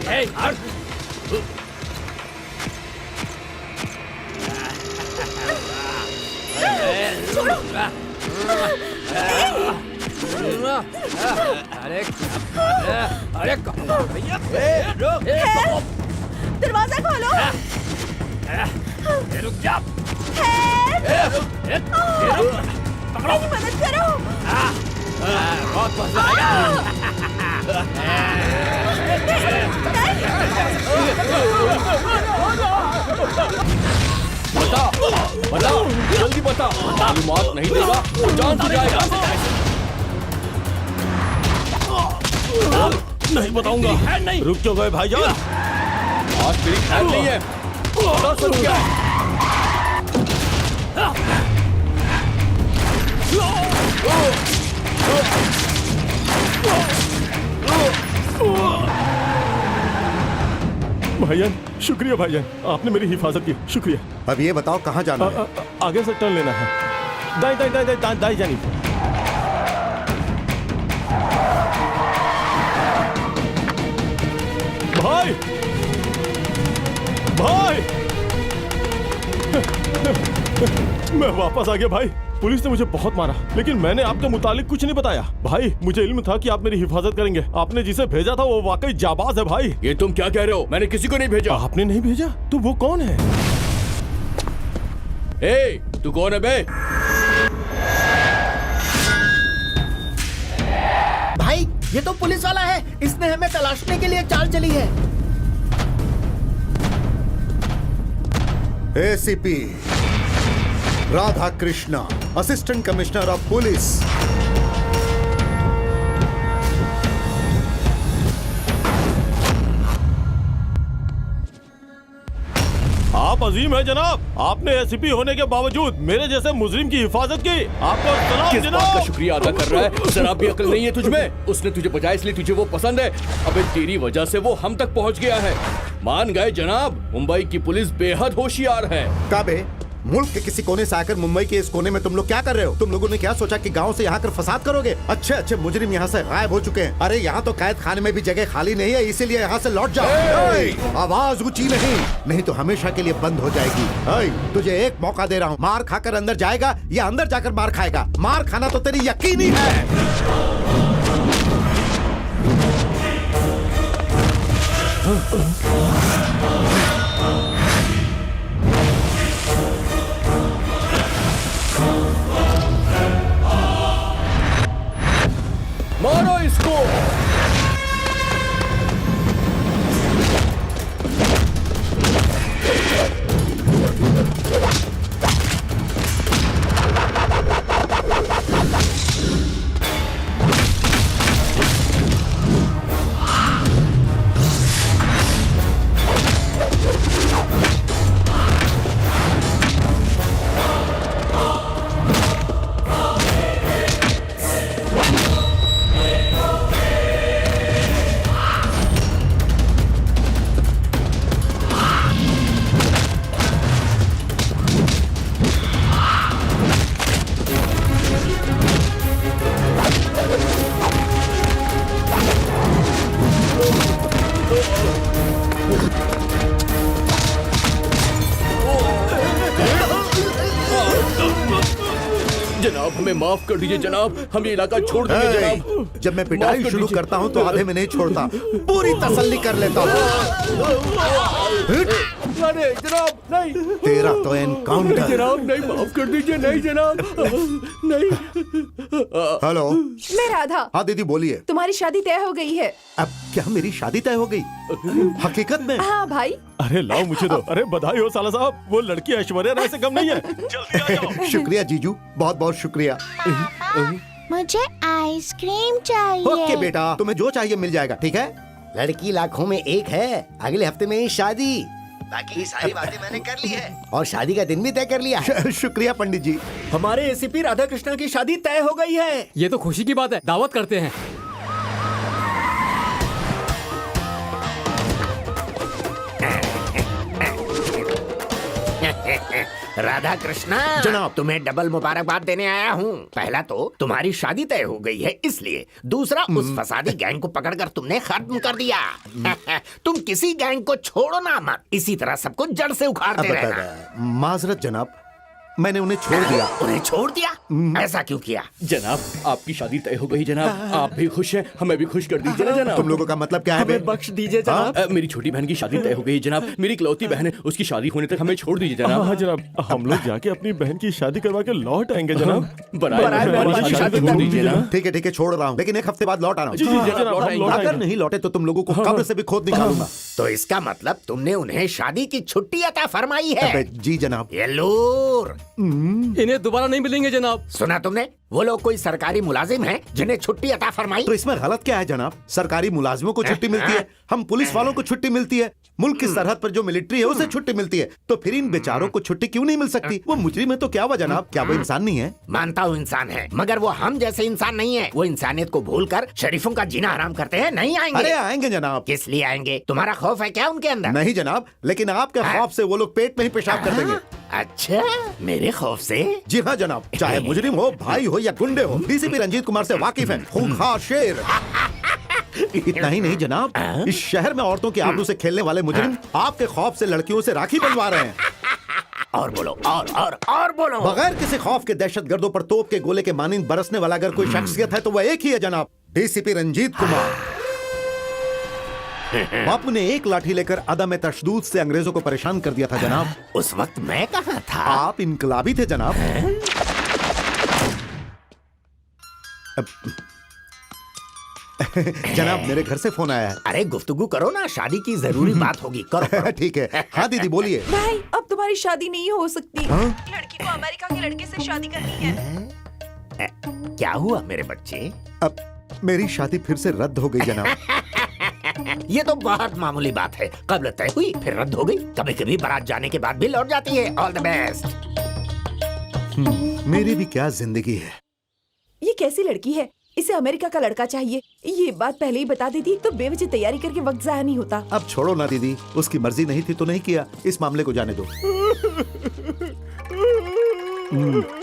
अरे दरवाजा खोलो। रुक जा। मेरी मदद करो। बहुत मजा आएगा। बता जल्दी बता, मालूमात नहीं देगा तो जान से जाएगा। नहीं बताऊंगा। नहीं रुक जाओ गए भाईजान, आज तेरी खैर नहीं है। बता सब क्या है? भाईजान शुक्रिया भाईजान, आपने मेरी हिफाजत की, शुक्रिया। अब ये बताओ कहाँ जाना है? आगे से टर्न लेना है, दाई दाई दाई दाई दाई दाई जानी। भाई भाई मैं वापस आ गया भाई। पुलिस ने मुझे बहुत मारा, लेकिन मैंने आपके मुतालिक कुछ नहीं बताया। भाई मुझे इल्म था कि आप मेरी हिफाजत करेंगे। आपने जिसे भेजा था वो वाकई जाबाज है भाई। ये तुम क्या कह रहे हो? मैंने किसी को नहीं भेजा। आपने नहीं भेजा तो वो कौन है? ए, तू कौन है बे? भाई ये तो पुलिस वाला है, इसने हमें तलाशने के लिए चाल चली है। ACP Radha Krishna, assistant commissioner of police. आप अजीम है जनाब, आपने एसीपी होने के बावजूद मेरे जैसे मुजरिम की हिफाजत की। आपको सलाम किस बात का जनाब। शुक्रिया अदा कर रहा है? जरा भी अकल नहीं है तुझमें? उसने तुझे बचाया इसलिए तुझे वो पसंद है। अबे तेरी वजह से वो हम तक पहुंच गया है। मान गए जनाब, मुंबई की पुलिस बेहद होशियार है। काबे, मुल्क के किसी कोने से आकर मुंबई के इस कोने में तुम लोग क्या कर रहे हो? तुम लोगों ने क्या सोचा कि गांव से यहाँ कर फसाद करोगे? अच्छे अच्छे मुजरिम यहाँ से गायब हो चुके हैं। अरे यहाँ तो कैद खाने में भी जगह खाली नहीं है, इसीलिए यहाँ से लौट जाओ। आवाज ऊंची नहीं तो हमेशा के लिए बंद हो जाएगी। तुझे एक मौका दे रहा हूँ, मार खाकर अंदर जाएगा या अंदर जाकर मार खाएगा? मार खाना तो तेरी यकीनी है। मारो इसको। जनाब हमें माफ कर दीजिए जनाब, हम ये इलाका छोड़ देंगे जनाब। जब मैं पिटाई शुरू करता हूँ तो आधे में नहीं छोड़ता, पूरी तसल्ली कर लेता हूँ। अरे जनाब नहीं, तेरा तो एनकाउंटर। जनाब नहीं, माफ कर दीजिए। नहीं जनाब, नहीं। हेलो, मैं राधा। हाँ दीदी बोलिए। तुम्हारी शादी तय हो गई है। अब क्या मेरी शादी तय हो गई? हकीकत में? हाँ भाई। अरे लाओ मुझे दो। अरे बधाई हो साला साहब, वो लड़की ऐश्वर्या राय से कम नहीं है। जल्दी आ जाओ। शुक्रिया जीजू, बहुत बहुत शुक्रिया। मुझे आइसक्रीम चाहिए। ओके बेटा, तुम्हें जो चाहिए मिल जाएगा, ठीक है? लड़की लाखों में एक है, अगले हफ्ते में ही शादी। बाकी सारी बातें मैंने कर ली है और शादी का दिन भी तय कर लिया है। शुक्रिया पंडित जी। हमारे एसीपी राधा कृष्णा की शादी तय हो गई है। ये तो खुशी की बात है, दावत करते हैं। राधा कृष्णा जनाब। तुम्हें डबल मुबारकबाद देने आया हूँ। पहला तो तुम्हारी शादी तय हो गई है इसलिए, दूसरा उस फसादी गैंग को पकड़कर तुमने खत्म कर दिया। तुम किसी गैंग को छोड़ो ना मत, इसी तरह सबको जड़ से उखाड़ते रहना। माजरत जनाब, मैंने उन्हें छोड़ दिया। उन्हें छोड़ दिया? ऐसा क्यों किया? जनाब आपकी शादी तय हो गई जनाब, आप भी खुश हैं, हमें भी खुश कर दीजिए ना जनाब। तुम लोगों का मतलब क्या है बे? बख्श दीजिए जनाब। मेरी छोटी बहन की शादी तय हो गई जनाब, मेरी इकलौती बहन है, उसकी शादी होने तक हमें छोड़ दीजिए जनाब। हाँ जनाब, हम लोग जाके अपनी बहन की शादी करवा के लौट आएंगे जनाब। बराए मेहरबानी शादी कर दीजिए ना। ठीक है छोड़ रहा हूँ, लेकिन एक हफ्ते बाद लौट आना। जी, जनाब, जनाब, लौट हम आएंगे। लौट अगर आएंगे। नहीं लौटे तो तुम लोगों को कब्र से भी खोद निकालूंगा। तो इसका मतलब तुमने उन्हें शादी की छुट्टी अता फरमाई है? अबे, जी जनाब। ये लूर। इन्हें दोबारा नहीं मिलेंगे जनाब। सुना तुमने? वो लोग कोई सरकारी मुलाजिम हैं जिन्हें छुट्टी अता फरमाई? तो इसमें गलत क्या है जनाब? सरकारी मुलाजिमों को छुट्टी मिलती है, हम पुलिस वालों को छुट्टी मिलती है, मुल्क की सरहद पर जो मिलिट्री है उसे छुट्टी मिलती है, तो फिर इन बेचारों को छुट्टी क्यों नहीं मिल सकती? वो मुजरिम है तो क्या हुआ जनाब? क्या वो इंसान नहीं है? मानता हूँ इंसान है, मगर वो हम जैसे इंसान नहीं है। वो इंसानियत को भूलकर शरीफों का जीना हराम करते हैं। नहीं आएंगे। अरे आएंगे जनाब। किस लिए आएंगे? तुम्हारा खौफ है क्या उनके अंदर? नहीं जनाब, लेकिन आपके खौफ से वो लोग पेट में ही पेशाब कर देंगे। अच्छा, मेरे खौफ से? जी हाँ जनाब, चाहे मुजरिम हो, भाई हो या गुंडे हो, डीसीपी रंजीत कुमार से वाकिफ है, खूंखार शेर। इतना ही नहीं जनाब, इस शहर में औरतों की आबरू से खेलने वाले मुजरिम आपके खौफ से लड़कियों से राखी बनवा रहे हैं। और बोलो, और बोलो। बगैर किसी खौफ के दहशतगर्दों पर तोप के गोले के मानिंद बरसने वाला अगर कोई शख्सियत है तो वह एक ही है जनाब, डीसीपी रंजीत कुमार। बापू ने एक लाठी लेकर अदम तशदूद से अंग्रेजों को परेशान कर दिया था जनाब। उस वक्त मैं कहाँ था? आप इनकलाबी थे जनाब। जनाब मेरे घर से फोन आया है। अरे गुफ्तगू करो ना, शादी की जरूरी बात होगी। करो। ठीक है। हाँ दीदी बोलिए। भाई अब तुम्हारी शादी नहीं हो सकती। हाँ? लड़की को अमेरिका के लड़के से शादी करनी है। क्या हुआ मेरे बच्चे? अब मेरी शादी फिर से रद्द हो गई जनाब। ये तो बहुत मामूली बात है। कब्ल तय हुई फिर रद्द हो गई। कभी कभी बारात जाने के बाद भी लौट जाती है। All the best. मेरी भी क्या जिंदगी है। ये कैसी लड़की है? इसे अमेरिका का लड़का चाहिए। ये बात पहले ही बता देती तो बेवजह तैयारी करके वक्त जाया नहीं होता। अब छोड़ो ना दीदी, उसकी मर्जी नहीं थी तो नहीं किया, इस मामले को जाने दो।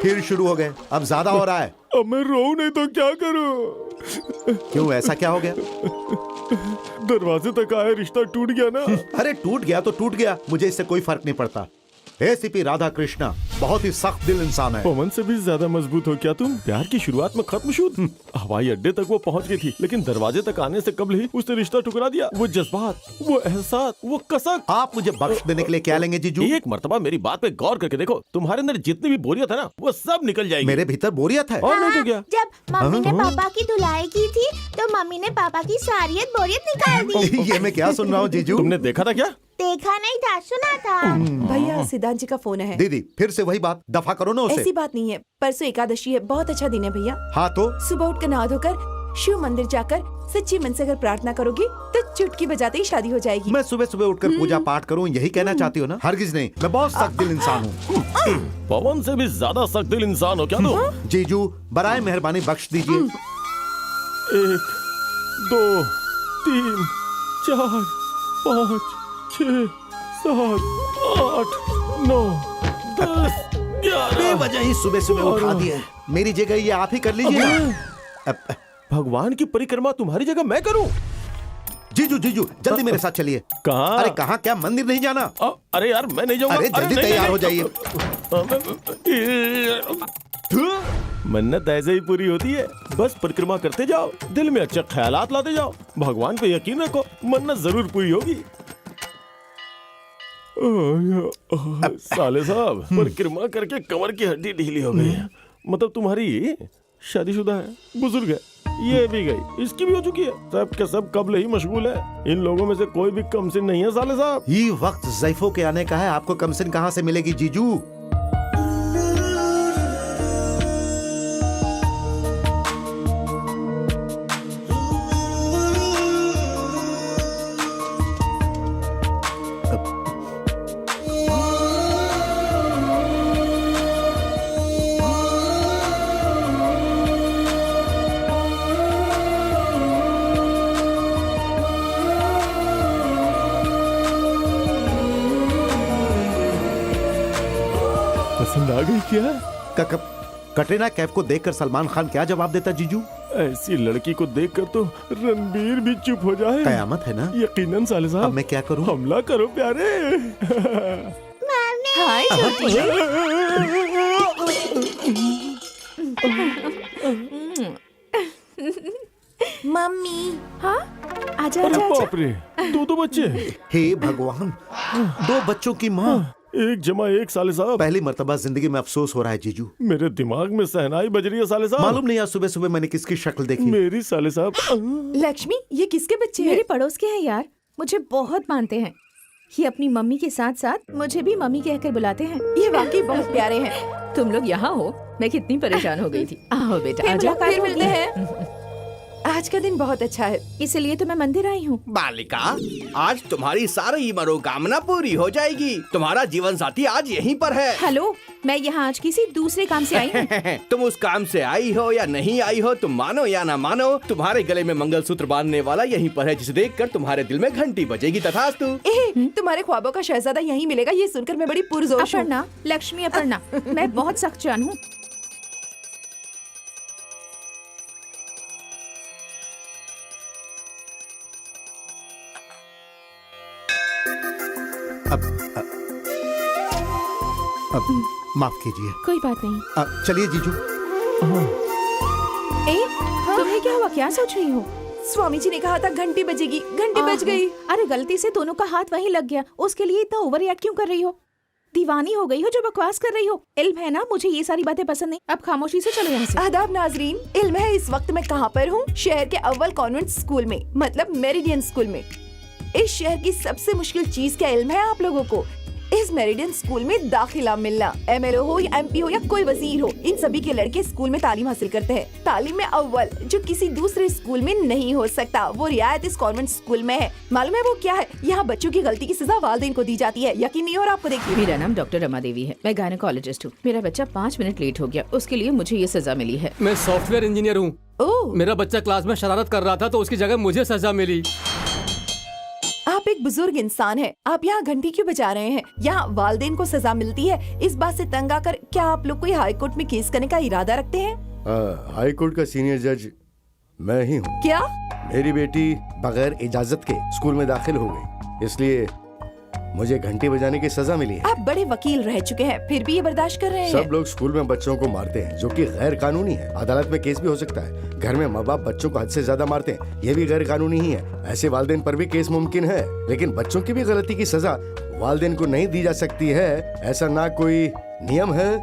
फिर शुरू हो गए, अब ज्यादा हो रहा है। अब मैं रो नहीं तो क्या करूं? क्यों, ऐसा क्या हो गया? दरवाजे तक आया, रिश्ता टूट गया ना। अरे टूट गया तो टूट गया, मुझे इससे कोई फर्क नहीं पड़ता। एसीपी राधा कृष्णा बहुत ही सख्त दिल इंसान है। पवन से भी ज्यादा मजबूत हो क्या तुम? प्यार की शुरुआत में खत्म शुद्ध। हवाई अड्डे तक वो पहुंच गई थी, लेकिन दरवाजे तक आने से कबल ही उसने रिश्ता ठुकरा दिया। वो जज्बात, वो एहसास, वो कसक। आप मुझे बख्श देने के लिए क्या लेंगे जीजू? एक मर्तबा मेरी बात पे गौर करके देखो, तुम्हारे अंदर जितनी भी बोरियत है ना, वो सब निकल जाएगी। मेरे भीतर बोरियत है। और नहीं तो क्या? जब मम्मी ने पापा की धुलाई की थी तो मम्मी ने पापा की सारी बोरियत निकाल दी। ये मैं क्या सुन रहा हूँ जीजू? तुमने देखा था क्या? देखा नहीं था, सुना था। भैया सिद्धांत जी का फोन है। दीदी फिर से वही बात, दफा करो ना उसे। ऐसी बात नहीं है, परसों एकादशी है, बहुत अच्छा दिन है भैया। हाँ तो सुबह उठकर नहा धोकर शिव मंदिर जाकर सच्ची मन से अगर प्रार्थना करोगी तो चुटकी बजाते ही शादी हो जाएगी। मैं सुबह सुबह उठकर पूजा पाठ करूं, यही कहना चाहती हो ना? हरगिज नहीं, मैं बहुत सख्त दिल इंसान हूँ। पवन से भी ज्यादा सख्त दिल इंसान हो क्या तुम? जीजू बराए मेहरबानी बख्श दीजिए। 1 2 3 4 5 6 7 8 9 10 11। बेवजह ही सुबह सुबह उठा दिए। मेरी जगह ये आप ही कर लीजिए ना। भगवान की परिक्रमा तुम्हारी जगह मैं करूं? जीजू जीजू जल्दी मेरे साथ चलिए। कहाँ? अरे कहाँ, क्या मंदिर नहीं जाना? अरे यार मैं नहीं जाऊंगा। अरे जल्दी नहीं, तैयार नहीं, हो जाइए। मन्नत ऐसे ही पूरी होती है, बस परिक्रमा करते जाओ, दिल में अच्छे ख्यालात लाते जाओ, भगवान पे यकीन रखो, मन्नत जरूर पूरी होगी। साले साहब, परिक्रमा करके कमर की हड्डी ढीली हो गई है। मतलब तुम्हारी शादीशुदा है, बुजुर्ग है, ये भी गई, इसकी भी हो चुकी है। सब के सब कब्ल ही मशगूल है। इन लोगों में से कोई भी कमसिन नहीं है साले साहब। ये वक्त ज़ैफों के आने का है, आपको कमसिन कहाँ से मिलेगी जीजू? पसंद आ गई क्या? कटरीना कैफ को देखकर सलमान खान क्या जवाब देता जीजू? ऐसी लड़की को देखकर तो रणबीर भी चुप हो जाए। कयामत है ना। यकीनन साले अब साहब। मैं क्या करूं? हमला करो प्यारे। हाय छोटी। मम्मी। हाँ आजा अरे आजा आजा। बाप रे, दो बच्चे। हे भगवान, 2 बच्चों की माँ। 1 जमा 1 साले साहब। पहली मर्तबा जिंदगी में अफसोस हो रहा है जीजू। मेरे दिमाग में सहनाई बज रही है साले साहब। मालूम नहीं आज सुबह सुबह मैंने किसकी शक्ल देखी। मेरी साले साहब। लक्ष्मी, ये किसके बच्चे हैं? मेरे पड़ोस के हैं यार, मुझे बहुत मानते हैं। ये अपनी मम्मी के साथ साथ मुझे भी मम्मी कहकर बुलाते हैं। ये वाकई बहुत प्यारे हैं। तुम लोग यहाँ हो, मैं कितनी परेशान हो गई थी। आओ बेटा, फिर आजा। मुलाकात मिलते हैं। आज का दिन बहुत अच्छा है। इसलिए तो मैं मंदिर आई हूँ। बालिका, आज तुम्हारी सारी मनोकामना पूरी हो जाएगी। तुम्हारा जीवन साथी आज यहीं पर है। हेलो, मैं यहाँ आज किसी दूसरे काम से आई हूँ। तुम उस काम से आई हो या नहीं आई हो, तुम मानो या ना मानो, तुम्हारे गले में मंगलसूत्र बांधने वाला यहीं पर है, जिसे देखकर तुम्हारे दिल में घंटी बजेगी। तथास्तु। तुम्हारे ख्वाबों का शहजादा यहीं मिलेगा, ये सुनकर मैं बड़ी पुरजोश हूँ। अपर्णा, लक्ष्मी अपर्णा, मैं बहुत सख्त जान हूँ। अब माफ कीजिए। कोई बात नहीं। चलिए जीजू। तुम्हें क्या हुआ, क्या सोच रही हो? स्वामी जी ने कहा था घंटी बजेगी, घंटी बज गई। अरे गलती से दोनों का हाथ वहीं लग गया, उसके लिए इतना ओवर रिएक्ट क्यों कर रही हो? दीवानी हो गई हो जो बकवास कर रही हो। इल्म है ना, मुझे ये सारी बातें पसंद नहीं। अब खामोशी से चलो यहाँ से। आदाब नाजरीन, इल्म है इस वक्त मैं कहाँ पर हूँ? शहर के अव्वल कॉन्वेंट स्कूल में, मतलब मेरिडियन स्कूल में। इस शहर की सबसे मुश्किल चीज क्या इल्म है आप लोगों को? इस मेरिडियन स्कूल में दाखिला मिलना। MLO हो या MP हो या कोई वजीर हो, इन सभी के लड़के स्कूल में तालीम हासिल करते हैं। तालीम में अव्वल जो किसी दूसरे स्कूल में नहीं हो सकता, वो रियायत इस कॉन्वेंट स्कूल में है। मालूम है वो क्या है? यहाँ बच्चों की गलती की सजा वालिदैन को दी जाती है। यकीन नहीं हो रहा आपको? देखिए, मेरा नाम डॉक्टर रमा देवी है, मैं गायनेकोलॉजिस्ट हूँ। मेरा बच्चा 5 मिनट लेट हो गया, उसके लिए मुझे ये सजा मिली है। मैं सॉफ्टवेयर इंजीनियर हूँ। ओह, मेरा बच्चा क्लास में शरारत कर रहा था तो उसकी जगह मुझे सजा मिली। आप एक बुजुर्ग इंसान हैं। आप यहाँ घंटी क्यों बजा रहे हैं? यहाँ वालिदैन को सजा मिलती है। इस बात से तंग आकर क्या आप लोग कोई हाई कोर्ट में केस करने का इरादा रखते हैं? हाई कोर्ट का सीनियर जज मैं ही हूँ। क्या? मेरी बेटी बगैर इजाजत के स्कूल में दाखिल हो गई, इसलिए मुझे घंटी बजाने की सजा मिली है। आप बड़े वकील रह चुके हैं, फिर भी ये बर्दाश्त कर रहे हैं? सब लोग स्कूल में बच्चों को मारते हैं, जो कि गैर कानूनी है। अदालत में केस भी हो सकता है। घर में माँ बाप बच्चों को हद से ज्यादा मारते हैं, ये भी गैर कानूनी ही है। ऐसे वालिदैन पर भी केस मुमकिन है, लेकिन बच्चों की भी गलती की सजा वालिदैन को नहीं दी जा सकती है। ऐसा ना कोई नियम है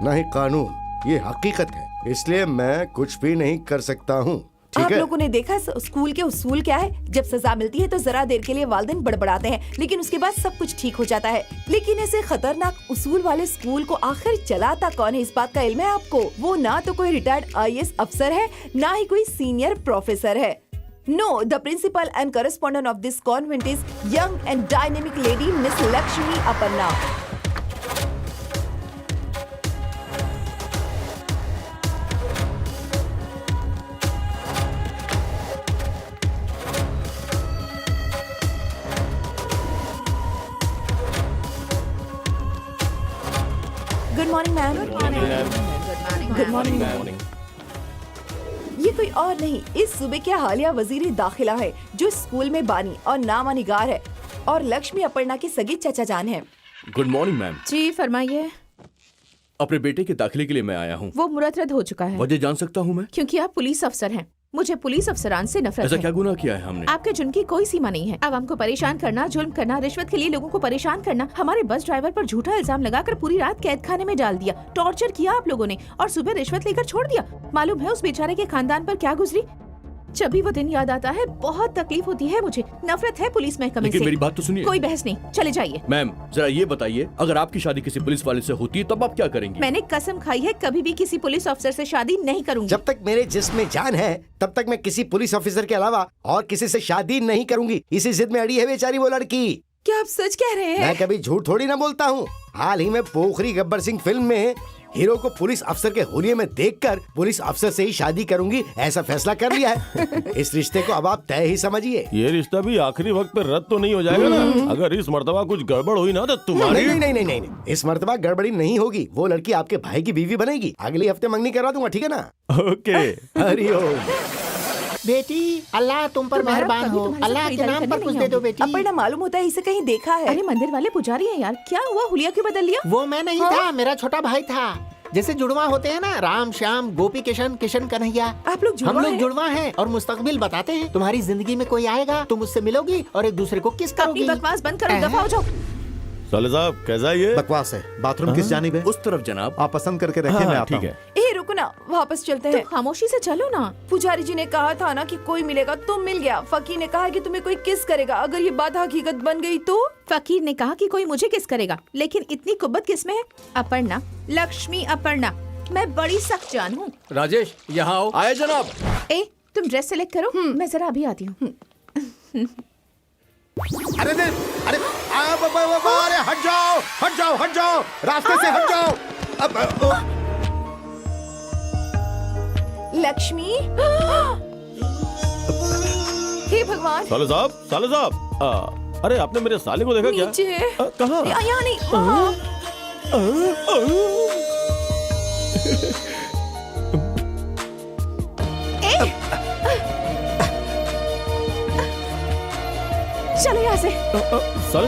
ना ही कानून, ये हकीकत है। इसलिए मैं कुछ भी नहीं कर सकता हूँ। आप ठीक है? लोगों ने देखा स्कूल के उसूल क्या है? जब सजा मिलती है तो जरा देर के लिए वालिदैन बड़बड़ाते हैं, लेकिन उसके बाद सब कुछ ठीक हो जाता है। लेकिन ऐसे खतरनाक उसूल वाले स्कूल को आखिर चलाता कौन है? इस बात का इल्म है आपको? वो ना तो कोई रिटायर्ड IAS अफसर है, ना ही कोई सीनियर प्रोफेसर है। No, the principal and correspondent of this convent is young and dynamic lady Miss Lakshmi Aparna. Good morning, ma'am. Good morning, ma'am. ये कोई और नहीं, इस सूबे के हालिया वजीर दाखिला है, जो स्कूल में बानी और नामा निगार है, और लक्ष्मी अपर्णा के सगे चचा जान है। Good morning ma'am. जी फरमाइए। अपने बेटे के दाखिले के लिए मैं आया हूँ। वो मुरतरद हो चुका है। वजह जान सकता हूँ मैं? क्योंकि आप पुलिस अफसर हैं। मुझे पुलिस अफसरान से नफरत ऐसा है। क्या गुनाह किया है हमने? आपके जुर्म की कोई सीमा नहीं है। आवाम को परेशान करना, जुल्म करना, रिश्वत के लिए लोगों को परेशान करना, हमारे बस ड्राइवर पर झूठा इल्जाम लगाकर पूरी रात कैद खाने में डाल दिया, टॉर्चर किया आप लोगों ने, और सुबह रिश्वत लेकर छोड़ दिया। मालूम है उस बेचारे के खानदान पर क्या गुजरी? जब भी वो दिन याद आता है बहुत तकलीफ होती है मुझे। नफरत है पुलिस महकमे लेकिन से। मेरी बात तो सुनिए। कोई बहस नहीं, चले जाइए। मैम जरा ये बताइए, अगर आपकी शादी किसी पुलिस वाले से होती तब आप क्या करेंगी? मैंने कसम खाई है कभी भी किसी पुलिस अफसर से शादी नहीं करूंगी। जब तक मेरे जिस्म में जान है तब तक मैं किसी पुलिस ऑफिसर के अलावा और किसी से शादी नहीं करूंगी। इसी जिद में अड़ी है बेचारी वो लड़की। क्या आप सच कह रहे हैं? मैं कभी झूठ थोड़ी ना बोलता हूँ। हाल ही में पोखरी गब्बर सिंह फिल्म में हीरो को पुलिस अफसर के होलिये में देखकर पुलिस अफसर से ही शादी करूंगी ऐसा फैसला कर लिया है। इस रिश्ते को अब आप तय ही समझिए। ये रिश्ता भी आखिरी वक्त पे रद्द तो नहीं हो जाएगा ना? अगर इस मर्तबा कुछ गड़बड़ हुई ना तो तुम्हारी नहीं, इस मर्तबा गड़बड़ी नहीं होगी। वो लड़की आपके भाई की बीवी बनेगी। अगले हफ्ते मंगनी करवा दूंगा, ठीक है ना? ओके। हरिओम। बेटी अल्लाह तुम पर तुम्हारा मेहरबान कभी हो। तुम्हारे साथ अल्लाह के खरीदारी नाम पर करने कुछ नहीं दे दो आऊंगी। बेटी। अपर्णा मालूम होता है इसे कहीं देखा है। अरे मंदिर वाले पुजारी हैं यार, क्या हुआ? हुलिया क्यों बदल लिया? वो मैं नहीं था, मेरा छोटा भाई था। जैसे जुड़वा होते हैं ना, राम श्याम गोपी किशन किशन कन्हैया। आप लोग जुड़वा हम लोग हैं? जुड़वा हैं और मुस्तकबिल बताते हैं। तुम्हारी जिंदगी में कोई आएगा, तुम उससे मिलोगी और एक दूसरे को किस अपनी करोगी। बकवास बंद करो, दफा हो जाओ। साले साहब कैसा ये? बकवास है। बाथरूम किस जानिब है? उस तरफ जनाब। आप पसंद करके रखिए, मैं हाँ, आता ठीक हूँ। है। ए रुको ना, वापस चलते तुम हैं। खामोशी से चलो ना। पुजारी जी ने कहा था ना कि कोई मिलेगा, तुम मिल गया। फकीर ने कहा कि तुम्हें कोई किस करेगा। अगर ये बात हकीकत बन गई तो? फकीर ने कहा कि कोई मुझे किस करेगा, लेकिन इतनी कुब्बत किस में है? अपर्णा, लक्ष्मी अपर्णा, मैं बड़ी सख्त जान हूँ। राजेश यहाँ आओ। आए जनाब। ए तुम ड्रेस सेलेक्ट करो, मैं जरा अभी आती हूँ। अरे अरे अरे हट जाओ, रास्ते से हट जाओ। लक्ष्मी। हे भगवान। साले साहब, अरे आपने मेरे साले को देखा क्या? नीचे। कहाँ? यहाँ नहीं, वहाँ। चलो यहाँ से। साले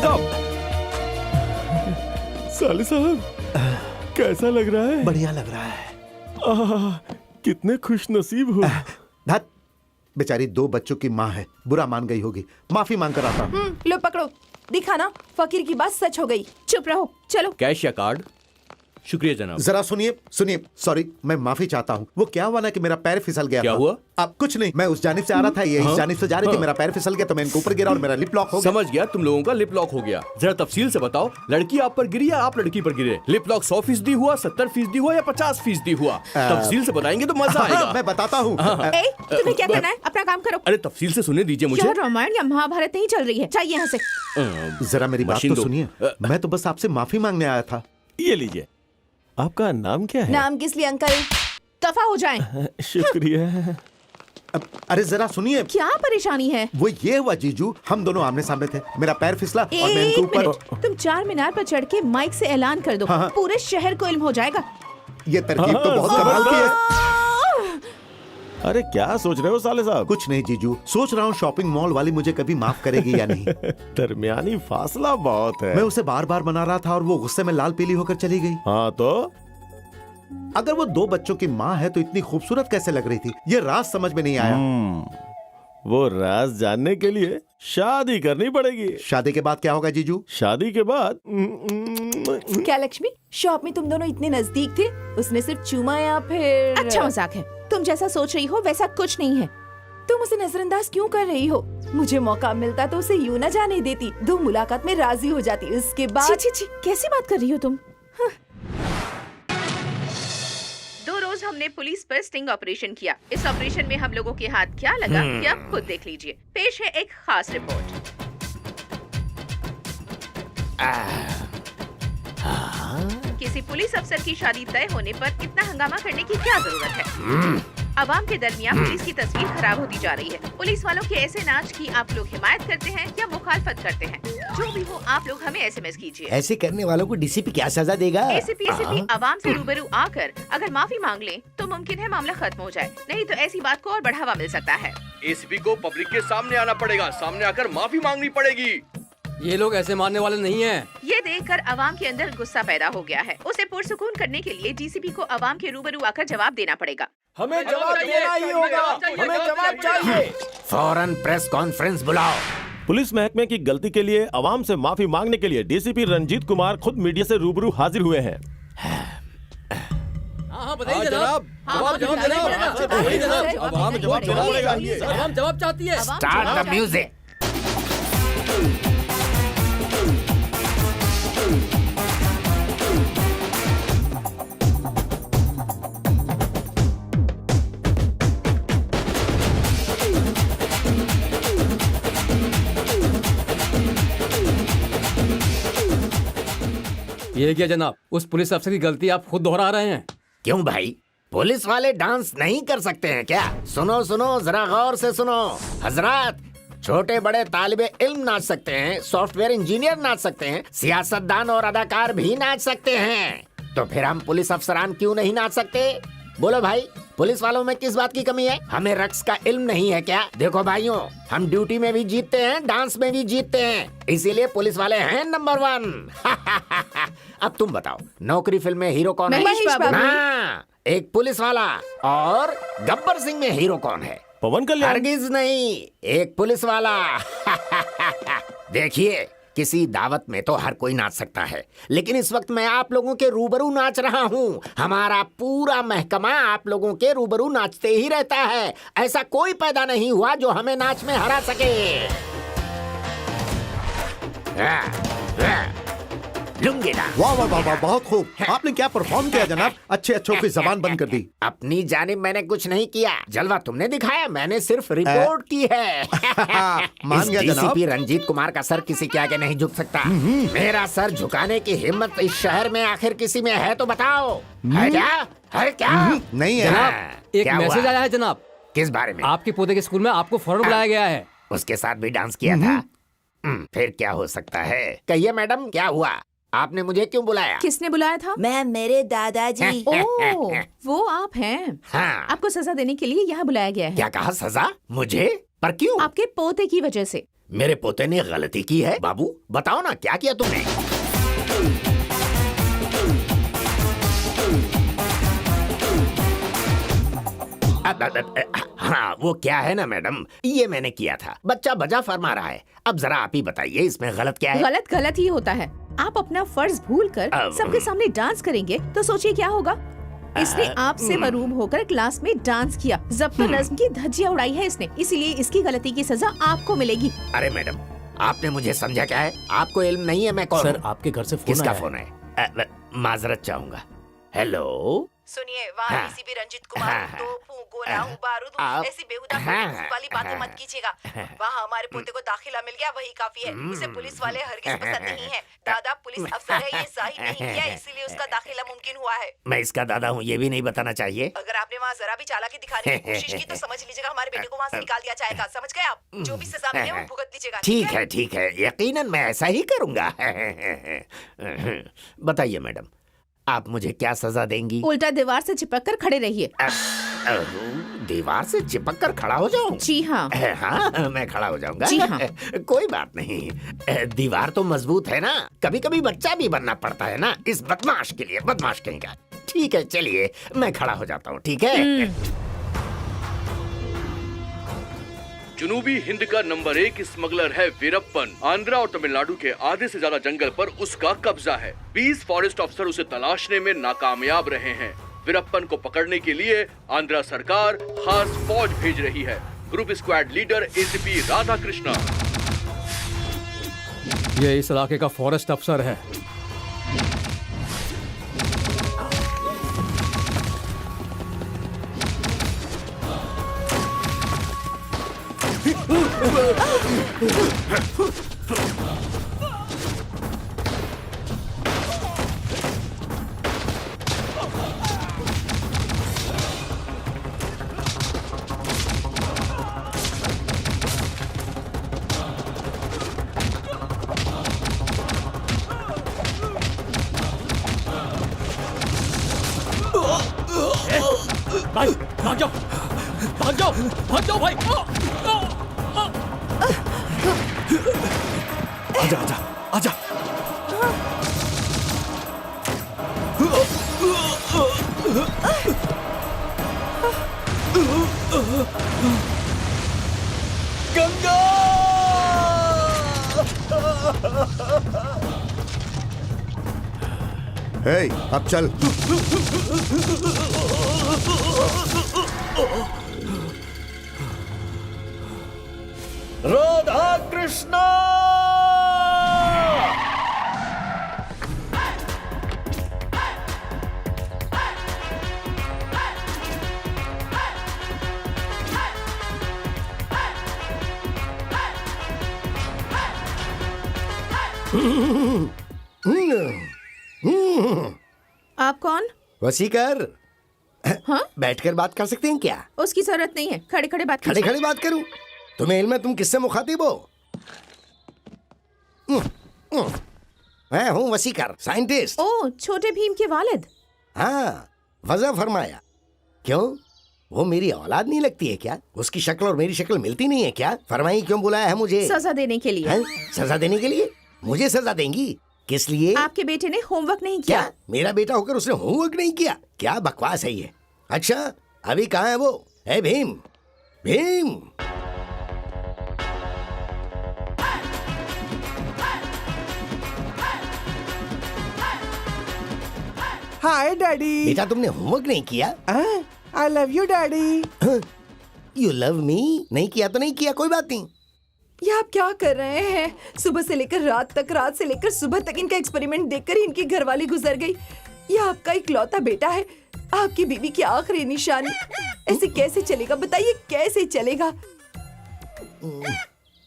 साहब कैसा लग रहा है? बढ़िया लग रहा है। कितने खुश नसीब हो। धत, बेचारी 2 बच्चों की माँ है, बुरा मान गई होगी। माफी मांग कर आता हूँ। लो पकड़ो। दिखा ना, फकीर की बात सच हो गई। चुप रहो, चलो। कैश या कार्ड? शुक्रिया जनाब। जरा सुनिए, सॉरी, मैं माफी चाहता हूँ। वो क्या हुआ ना कि मेरा पैर फिसल गया। क्या था। हुआ? अब कुछ नहीं, मैं उस जानिब से आ रहा था, ये इस जानिब से जा रही थी, मेरा पैर फिसल गया तो मैं इनके ऊपर गिरा और मेरा लिप लॉक हो गया। समझ गया, तुम लोगों का लिप लॉक हो गया। जरा तफसील से बताओ, लड़की आप पर गिरी या आप लड़की पर गिरे? लिप लॉक 100% हुआ, 70% हुआ या 50% हुआ? तफसील से बताएंगे तो मजा आएगा। मैं बताता हूँ। ए तुम्हें क्या करना है? अपना काम करो। अरे तफसील से सुनने दीजिए मुझे। यहाँ रामायण या महाभारत नहीं चल रही है, चाहिए यहाँ से। जरा मेरी बात मशीन तो दो। सुनिए। मैं तो बस आपसे माफी मांगने आया था। ये लीजिए। आपका नाम क्या है? नाम किस लिए अंकल? दफा हो जाएं। शुक्रिया। अरे जरा सुनिए। क्या परेशानी है? वो ये हुआ जीजू, हम दोनों आमने सामने थे, मेरा पैर फिसला और मैं इनके एक ऊपर। मिनट, तुम 4 मीनार पर चढ़ के माइक से ऐलान कर दो, हाँ। पूरे शहर को इल्म हो जाएगा। ये तरकीब तो बहुत कमाल की है। अरे क्या सोच रहे हो साले साहब? कुछ नहीं जीजू, सोच रहा हूँ शॉपिंग मॉल वाली मुझे कभी माफ करेगी या नहीं। दरमियानी फासला बहुत है। मैं उसे बार बार मना रहा था और वो गुस्से में लाल पीली होकर चली गई। हाँ तो अगर वो 2 बच्चों की माँ है तो इतनी खूबसूरत कैसे लग रही थी? ये राज समझ में नहीं आया। वो राज जानने के लिए शादी करनी पड़ेगी। शादी के बाद क्या होगा जीजू? शादी के बाद क्या लक्ष्मी, शॉप में तुम दोनों इतने नजदीक थे, उसने सिर्फ चूमा या फिर? अच्छा मजाक है, तुम जैसा सोच रही हो वैसा कुछ नहीं है। तुम उसे नजरअंदाज क्यों कर रही हो? मुझे मौका मिलता तो उसे यूं न जाने देती, 2 मुलाकात में राजी हो जाती। उसके छी बाद छी छी, कैसी बात कर रही हो तुम? 2 रोज हमने पुलिस पर स्टिंग ऑपरेशन किया। इस ऑपरेशन में हम लोगों के हाथ क्या लगा ये आप खुद देख लीजिए। पेश है एक खास रिपोर्ट। किसी पुलिस अफसर की शादी तय होने पर इतना हंगामा करने की क्या जरूरत है? अवाम के दरमियान पुलिस की तस्वीर खराब होती जा रही है। पुलिस वालों के ऐसे नाच की आप लोग हिमायत करते हैं या मुखालफत करते हैं? जो भी हो, आप लोग हमें SMS कीजिए। ऐसे करने वालों को डीसीपी क्या सजा देगा? ACP अवाम से रूबरू आकर अगर माफी मांग ले तो मुमकिन है मामला खत्म हो जाए, नहीं तो ऐसी बात को और बढ़ावा मिल सकता है। ACP को पब्लिक के सामने आना पड़ेगा, सामने आकर माफी मांगनी पड़ेगी। ये लोग ऐसे मानने वाले नहीं हैं। ये देखकर अवाम के अंदर गुस्सा पैदा हो गया है। उसे पुरसुकून करने के लिए DCP को अवाम के रूबरू आकर जवाब देना पड़ेगा। हमें जवाब देना ही होगा। हमें जवाब चाहिए। फौरन प्रेस कॉन्फ्रेंस बुलाओ। पुलिस महकमे की गलती के लिए अवाम से माफी मांगने के लिए डीसीपी रंजीत कुमार खुद मीडिया से रूबरू हाजिर हुए हैं। हाँ बताइए जनाब। हाँ, जवाब जवाब अब हम जवाब देना पड़ेगा। हम जवाब चाहती है। Start the music. ये क्या जनाब, उस पुलिस अफसर की गलती आप खुद दोहरा रहे हैं। क्यों भाई, पुलिस वाले डांस नहीं कर सकते हैं क्या? सुनो सुनो, जरा गौर से सुनो हजरात, छोटे बड़े तालिबे इल्म नाच सकते हैं, सॉफ्टवेयर इंजीनियर नाच सकते हैं, सियासतदान और अदाकार भी नाच सकते हैं, तो फिर हम पुलिस अफसरान क्यों नहीं नाच सकते? बोलो भाई, पुलिस वालों में किस बात की कमी है? हमें रक्स का इल्म नहीं है क्या? देखो भाइयों, हम ड्यूटी में भी जीतते हैं, डांस में भी जीतते हैं, इसीलिए पुलिस वाले हैं नंबर 1। अब तुम बताओ, नौकरी फिल्म में हीरो कौन है? महेश बाबू। हाँ, एक पुलिस वाला। और गब्बर सिंह में हीरो कौन है? पवन कल्याण। हरगिज नहीं, एक पुलिस वाला। देखिए, किसी दावत में तो हर कोई नाच सकता है, लेकिन इस वक्त मैं आप लोगों के रूबरू नाच रहा हूँ। हमारा पूरा महकमा आप लोगों के रूबरू नाचते ही रहता है। ऐसा कोई पैदा नहीं हुआ जो हमें नाच में हरा सके। लुंगी डांस। वाह वाह वाह वाह, बहुत खूब। आपने क्या परफॉर्म किया जनाब, अच्छे अच्छों की जबान बंद कर दी। अपनी जानिब मैंने कुछ नहीं किया, जलवा तुमने दिखाया, मैंने सिर्फ रिपोर्ट की है। मान गया जनाब। डीसीपी रंजीत कुमार का सर किसी के आगे नहीं झुक सकता। मेरा सर झुकाने की हिम्मत इस शहर में आखिर किसी में है तो बताओ। है क्या? है क्या? नहीं है। जनाब, एक क्या हुआ? मैसेज आया है जनाब, किस बारे में? आपके पोते के स्कूल में आपको फौरन बुलाया गया है। उसके साथ भी डांस किया था? फिर क्या हो सकता है? कहिए मैडम, क्या हुआ? आपने मुझे क्यों बुलाया? किसने बुलाया था? मैं, मेरे दादाजी। ओह, वो आप हैं। हाँ। आपको सजा देने के लिए यहाँ बुलाया गया है। क्या कहा? सजा? मुझे? पर क्यों? आपके पोते की वजह से। मेरे पोते ने गलती की है? बाबू बताओ ना, क्या किया तुमने? हाँ, वो क्या है ना मैडम, ये मैंने किया था। बच्चा बजा फरमा रहा है, अब जरा आप ही बताइए इसमें गलत क्या है? गलत गलत ही होता है। आप अपना फर्ज भूलकर सबके सामने डांस करेंगे तो सोचिए क्या होगा। इसने आपसे मरूम होकर क्लास में डांस किया, जब्त नज्म की धज्जियां उड़ाई है इसने, इसीलिए इसकी गलती की सजा आपको मिलेगी। अरे मैडम, आपने मुझे समझा क्या है? आपको इल्म नहीं है मैं कौन सर, हूँ? आपके घर से फोन किसका आया है। फोन है? माजरत चाहूंगा। हेलो। सुनिए, वहाँ हाँ। डीसीपी रंजीत कुमार, हाँ। तोपों, गोलाओं, बारूद, आप- ऐसी बेहुदा हाँ। वाली बातें मत कीजिएगा। वहाँ हमारे पोते को दाखिला मिल गया, वही काफी है। इसे पुलिस वाले हरगिज पसंद नहीं है। दादा पुलिस अफसर है, ये सही नहीं किया, इसीलिए उसका दाखिला मुमकिन हुआ है। मैं इसका दादा हूँ, ये भी नहीं बताना चाहिए। अगर आपने वहाँ जरा भी चालाकी दिखाने की कोशिश की तो समझ लीजिएगा हमारे बेटे को वहाँ से निकाल दिया जाएगा। समझ गए आप? जो भी सजा मिले वो भुगत लीजिएगा। ठीक है, ठीक है, यकीनन मैं ऐसा ही करूंगा। बताइए मैडम, आप मुझे क्या सजा देंगी? उल्टा दीवार से चिपक कर खड़े रहिए। दीवार से चिपक कर खड़ा हो जाऊं? जी हाँ। हाँ, मैं खड़ा हो जाऊंगा। जी हाँ। कोई बात नहीं, दीवार तो मजबूत है ना, कभी कभी बच्चा भी बनना पड़ता है ना, इस बदमाश के लिए, बदमाश कहेगा। ठीक है, चलिए मैं खड़ा हो जाता हूँ, ठीक है? जनूबी हिंद का नंबर 1 स्मगलर है वीरप्पन। आंध्रा और तमिलनाडु के आधे से ज्यादा जंगल पर उसका कब्जा है। 20 फॉरेस्ट अफसर उसे तलाशने में नाकामयाब रहे हैं। वीरप्पन को पकड़ने के लिए आंध्रा सरकार खास फौज भेज रही है। Group squad leader ACP Radha Krishna. ये इस इलाके का फॉरेस्ट अफसर है। भाई भाग जाओ, भाग जाओ, भाग जाओ भाई। आजा आजा आजा। गंगा! हे, अब चल। राधा कृष्णा। आप कौन? वसीकर। हाँ? बैठकर बात कर सकते हैं क्या? उसकी जरूरत नहीं है, खड़े खड़े बात खड़े कीजिए। खड़े बात करूं? तुम्हें इल्म है तुम किससे मुखातिब हो? मैं हूँ वसीकर, साइंटिस्ट। ओ, छोटे भीम के वालिद। हाँ, वजह फरमाया। क्यों, वो मेरी औलाद नहीं लगती है क्या? उसकी शक्ल और मेरी शक्ल मिलती नहीं है क्या? फरमाइए क्यों बुलाया है मुझे? सजा देने के लिए। हैं? सजा देने के लिए? मुझे सजा देंगी? किस लिए? आपके बेटे ने होमवर्क नहीं किया। क्या मेरा बेटा होकर उसने होमवर्क नहीं किया? क्या बकवास है ये? अच्छा, अभी कहाँ है वो? है भीम, भीम। हाय डैडी। बेटा तुमने होमवर्क नहीं किया? I love you daddy. You love me? नहीं किया तो नहीं किया, कोई बात नहीं। ये आप क्या कर रहे हैं? सुबह से लेकर रात तक, रात से लेकर सुबह तक इनका एक्सपेरिमेंट देखकर ही इनकी घरवाली गुजर गई। ये आपका इकलौता बेटा है, आपकी बीवी की आखिरी निशानी। ऐसे कैसे चलेगा बताइए, कैसे चलेगा?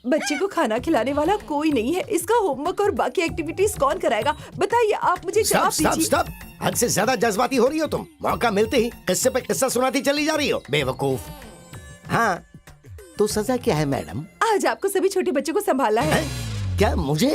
बच्चे को खाना खिलाने वाला कोई नहीं है, इसका होमवर्क और बाकी एक्टिविटीज कौन कराएगा? बताइए, आप मुझे जवाब दीजिए। स्टॉप। हद से ज्यादा जज्बाती हो रही हो तुम। मौका मिलते ही किस्से पे किस्सा सुनाती चली जा रही हो, बेवकूफ। हाँ, तो सजा क्या है मैडम? आज आपको सभी छोटे बच्चों को संभालना है। क्या मुझे?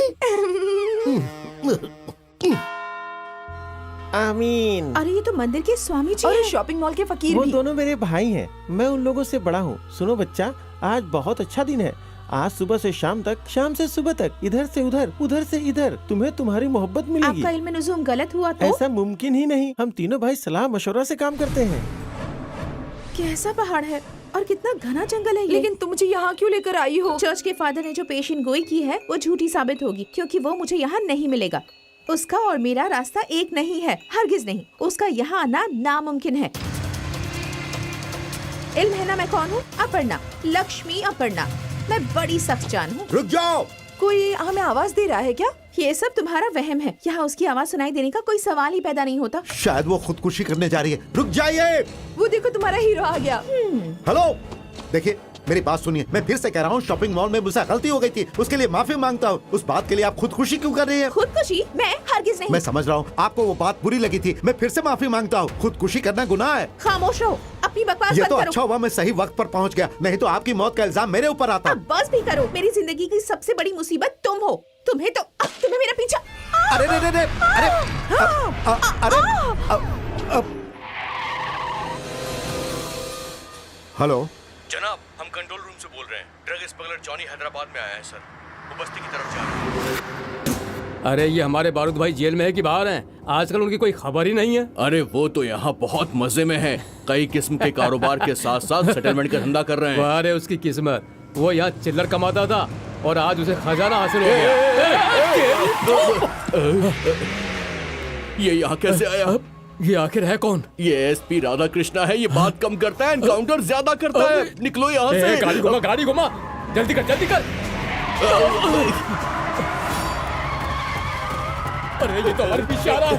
आमीन। अरे ये तो मंदिर के स्वामी जी और हैं। शॉपिंग मॉल के फकीर वो भी। दोनों मेरे भाई हैं, मैं उन लोगों से बड़ा हूँ। सुनो बच्चा, आज बहुत अच्छा दिन है। आज सुबह से शाम तक, शाम से सुबह तक, इधर से उधर, उधर से इधर, तुम्हें तुम्हारी मोहब्बत मिलेगी। आपका इल्म नुज़ूम गलत हुआ तो? ऐसा मुमकिन ही नहीं। हम तीनों भाई सलाह मशवरा से काम करते हैं। कैसा पहाड़ है और कितना घना जंगल है ये। लेकिन तुम मुझे यहाँ क्यों लेकर आई हो? चर्च के फादर ने जो पेशिन गोई की है वो झूठी साबित होगी, क्योंकि वो मुझे यहाँ नहीं मिलेगा। उसका और मेरा रास्ता एक नहीं है, हरगिज नहीं। उसका यहाँ आना नामुमकिन है। इल्म है ना मैं कौन हूँ? अपर्णा, लक्ष्मी अपर्णा। मैं बड़ी सख्त जान हूँ। रुक जाओ। कोई हमें आवाज दे रहा है क्या? ये सब तुम्हारा वहम है। यहाँ उसकी आवाज सुनाई देने का कोई सवाल ही पैदा नहीं होता। शायद वो खुदकुशी करने जा रही है। रुक जाइए। वो देखो, तुम्हारा हीरो आ गया। हेलो, देखिए मेरी बात सुनिए। मैं फिर से कह रहा हूँ, शॉपिंग मॉल में मुझसे गलती हो गई थी, उसके लिए माफी मांगता हूँ। उस बात के लिए आप खुदकुशी क्यों कर रही हैं? खुदकुशी? मैं हरगिज नहीं। मैं समझ रहा हूँ आपको वो बात बुरी लगी थी। मैं फिर से माफी मांगता हूँ। खुदकुशी करना गुनाह है। खामोश रहो, अपनी बकवास ये बंद तो करो। अच्छा हुआ मैं सही वक्त पर पहुँच गया, नहीं तो आपकी मौत का इल्जाम मेरे ऊपर आता। अब बस भी करो। मेरी जिंदगी की सबसे बड़ी मुसीबत तुम हो। तुम्हें मेरा पीछा। अरे रे रे रे, अरे हेलो जनाब, हम कंट्रोल रूम से बोल रहे हैं। ड्रग स्मगलर जॉनी हैदराबाद में आया है सर। वो बस्ती की तरफ जा रहा है। अरे ये हमारे बारूद भाई जेल में है कि बाहर हैं? आजकल उनकी कोई खबर ही नहीं है। अरे वो तो यहाँ बहुत मजे में है, कई किस्म के कारोबार के साथ साथ सेटलमेंट का धंधा कर रहे हैं। वाह रे उसकी किस्मत, वो यहाँ चिल्लर कमाता था और आज उसे खजाना हासिल हो गया। ये यहाँ कैसे आया? ये आखिर है कौन? ये एसपी राधा कृष्णा है। ये बात कम करता है, एनकाउंटर ज्यादा करता है। निकलो यहाँ से। गाड़ी घुमा, गाड़ी घुमा, जल्दी कर, जल्दी कर। अरे ये तो हमारे पीछे आ रहा है,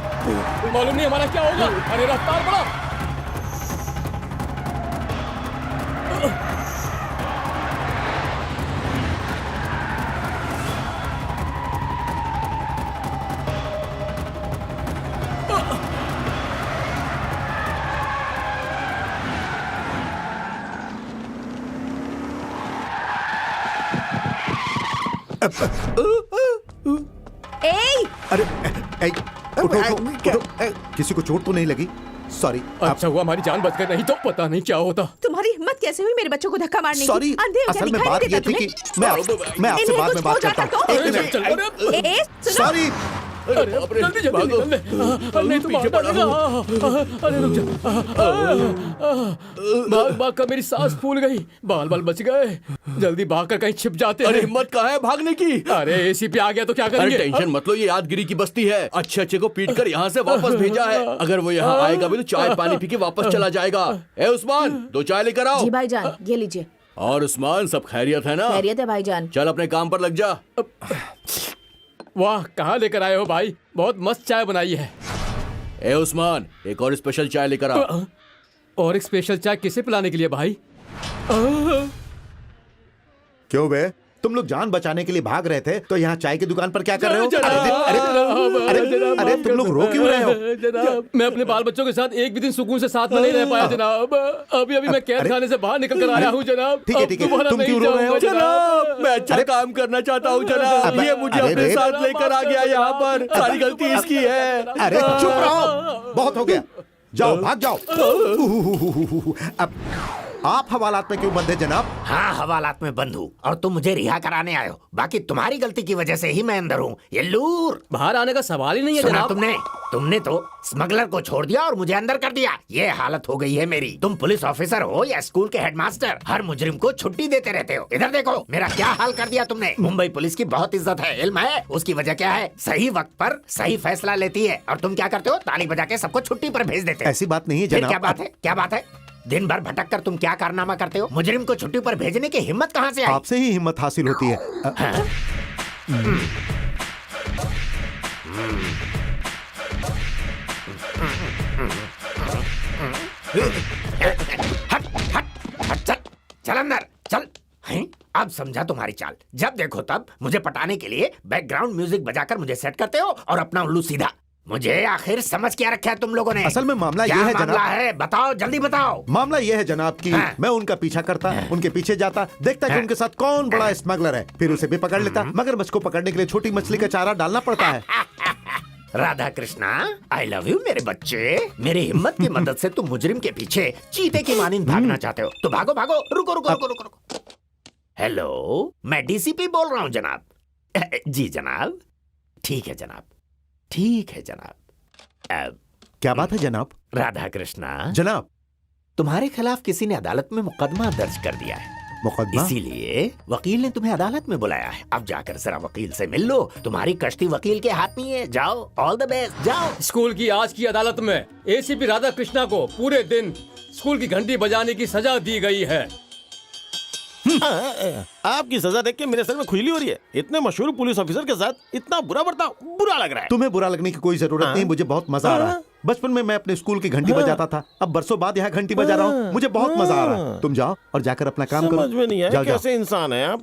मालूम नहीं हमारा क्या होगा। अरे रफ्तार बढ़ा। अरे उठो, किसी को चोट तो नहीं लगी? सॉरी। अच्छा हुआ हमारी जान बच गई, नहीं तो पता नहीं क्या होता। तुम्हारी हिम्मत कैसे हुई मेरे बच्चों को धक्का मारने की? सॉरी, अंधे हो क्या? असल में दिखाई बात नहीं ये देता थी कि तुम्हें? मैं आपसे इन्हें बाद कुछ में बात हो जाता करता हूँ। तो? एक मिनट। सुनो। सॉरी। अरे जल्दी जल्दी निकल ले। अरे नहीं तो मार डालेगा। अरे रुक जा। भाग भाग कर मेरी सांस फूल गई, बाल बाल बच गए। जल्दी भाग कर कहीं छिप जाते अरे हैं। हिम्मत कहाँ है भागने की? अरे एसीपी आ गया तो क्या अरे करेंगे? टेंशन मत लो, ये यादगिरी की बस्ती है। अच्छे अच्छे को पीट कर यहाँ से वापस भेजा है। अगर वो यहाँ आएगा भी तो चाय पानी पी के वापस चला जाएगा। ए उस्मान, 2 चाय लेकर आओ। जी भाईजान, ये लीजिए। और उस्मान, सब खैरियत है ना? खैरियत है भाईजान। चल अपने काम पर लग जा। वाह, कहाँ लेकर आए हो भाई? बहुत मस्त चाय बनाई है। ए उस्मान, एक और स्पेशल चाय लेकर आ। और एक स्पेशल चाय किसे पिलाने के लिए भाई? क्यों बे, तुम लोग जान बचाने के लिए भाग रहे थे तो यहाँ चाय की दुकान पर क्या कर रहे हो? जनाब, अरे तुम लोग रो क्यों रहे हो? जनाब, मैं अपने बाल बच्चों के साथ एक भी दिन सुकून से साथ में नहीं रह पाया जनाब। अभी अभी मैं कैद खाने से बाहर निकल कर आया हूँ जनाब। ठीक है, ठीक है, तुम क्यों रो रहे हो? जनाब मैं अच्छा काम करना चाहता हूँ जनाब, ये मुझे अपने साथ लेकर आ गया यहाँ पर, सारी गलती इसकी है। अरे चुप रहो, बहुत हो गया, जाओ भाग जाओ। अब आप हवालात में क्यों बंद है जनाब? हाँ, हवालात में बंद हूँ और तुम मुझे रिहा कराने आए हो। बाकी तुम्हारी गलती की वजह से ही मैं अंदर हूँ। ये लूर, बाहर आने का सवाल ही नहीं है सुना जनाब। तुमने तो स्मगलर को छोड़ दिया और मुझे अंदर कर दिया। ये हालत हो गई है मेरी। तुम पुलिस ऑफिसर हो या स्कूल के हेडमास्टर, हर मुजरिम को छुट्टी देते रहते हो। इधर देखो मेरा क्या हाल कर दिया तुमने। मुंबई पुलिस की बहुत इज्जत है, इल्म है। उसकी वजह क्या है? सही वक्त पर सही फैसला लेती है और तुम क्या करते हो? ताली बजा के सबको छुट्टी पर भेज देते हो। ऐसी बात नहीं है फिर जनाब। क्या बात है? क्या बात है? दिन भर भटक कर तुम क्या कारनामा करते हो? मुजरिम को छुट्टी पर भेजने की हिम्मत कहाँ से आई? आपसे ही हिम्मत हासिल होती है। हट हट हट, चल चल अंदर चल। हैं? अब समझा तुम्हारी चाल। जब देखो तब मुझे पटाने के लिए बैकग्राउंड म्यूजिक बजाकर मुझे सेट करते हो और अपना उल्लू सीधा। मुझे आखिर समझ क्या रखा है तुम लोगों ने? असल में मामला क्या ये है मामला जनाब। है? बताओ, जल्दी बताओ। मामला यह है जनाब कि हाँ। मैं उनका पीछा करता, उनके पीछे जाता, देखता कि उनके साथ कौन बड़ा स्मगलर है, फिर उसे भी पकड़ लेता। मगर मुझको पकड़ने के लिए छोटी मछली का चारा डालना पड़ता है। Radha Krishna, I love you मेरे बच्चे। मेरी हिम्मत की मदद से तुम मुजरिम के पीछे चीते की मानिंद भागना चाहते हो तो भागो भागो। रुको रुको रुको रुको रुको। हेलो, मैं डीसीपी बोल रहा हूँ जनाब। जी जनाब। ठीक है जनाब, ठीक है जनाब। क्या बात है जनाब? राधा कृष्णा जनाब, तुम्हारे खिलाफ किसी ने अदालत में मुकदमा दर्ज कर दिया है। मुकदमा? इसीलिए वकील ने तुम्हें अदालत में बुलाया है। अब जाकर जरा वकील से मिल लो। तुम्हारी कश्ती वकील के हाथ में है। जाओ, ऑल द बेस्ट, जाओ। स्कूल की आज की अदालत में एसीपी राधा कृष्णा को पूरे दिन स्कूल की घंटी बजाने की सजा दी गई है। आपकी सजा देख के मेरे सर में खुजली हो रही है। इतने मशहूर पुलिस ऑफिसर के साथ इतना बुरा बर्ताव, बुरा लग रहा है। तुम्हें बुरा लगने की कोई जरूरत नहीं, मुझे बहुत मजा आ रहा है। बचपन में मैं अपने स्कूल की घंटी बजाता था, अब बरसों बाद यहाँ घंटी बजा रहा हूँ। मुझे बहुत मजा आ रहा है। तुम जाओ और जाकर अपना काम करो। समझ में नहीं आया जाओ, जाओ। कैसे इंसान है आप।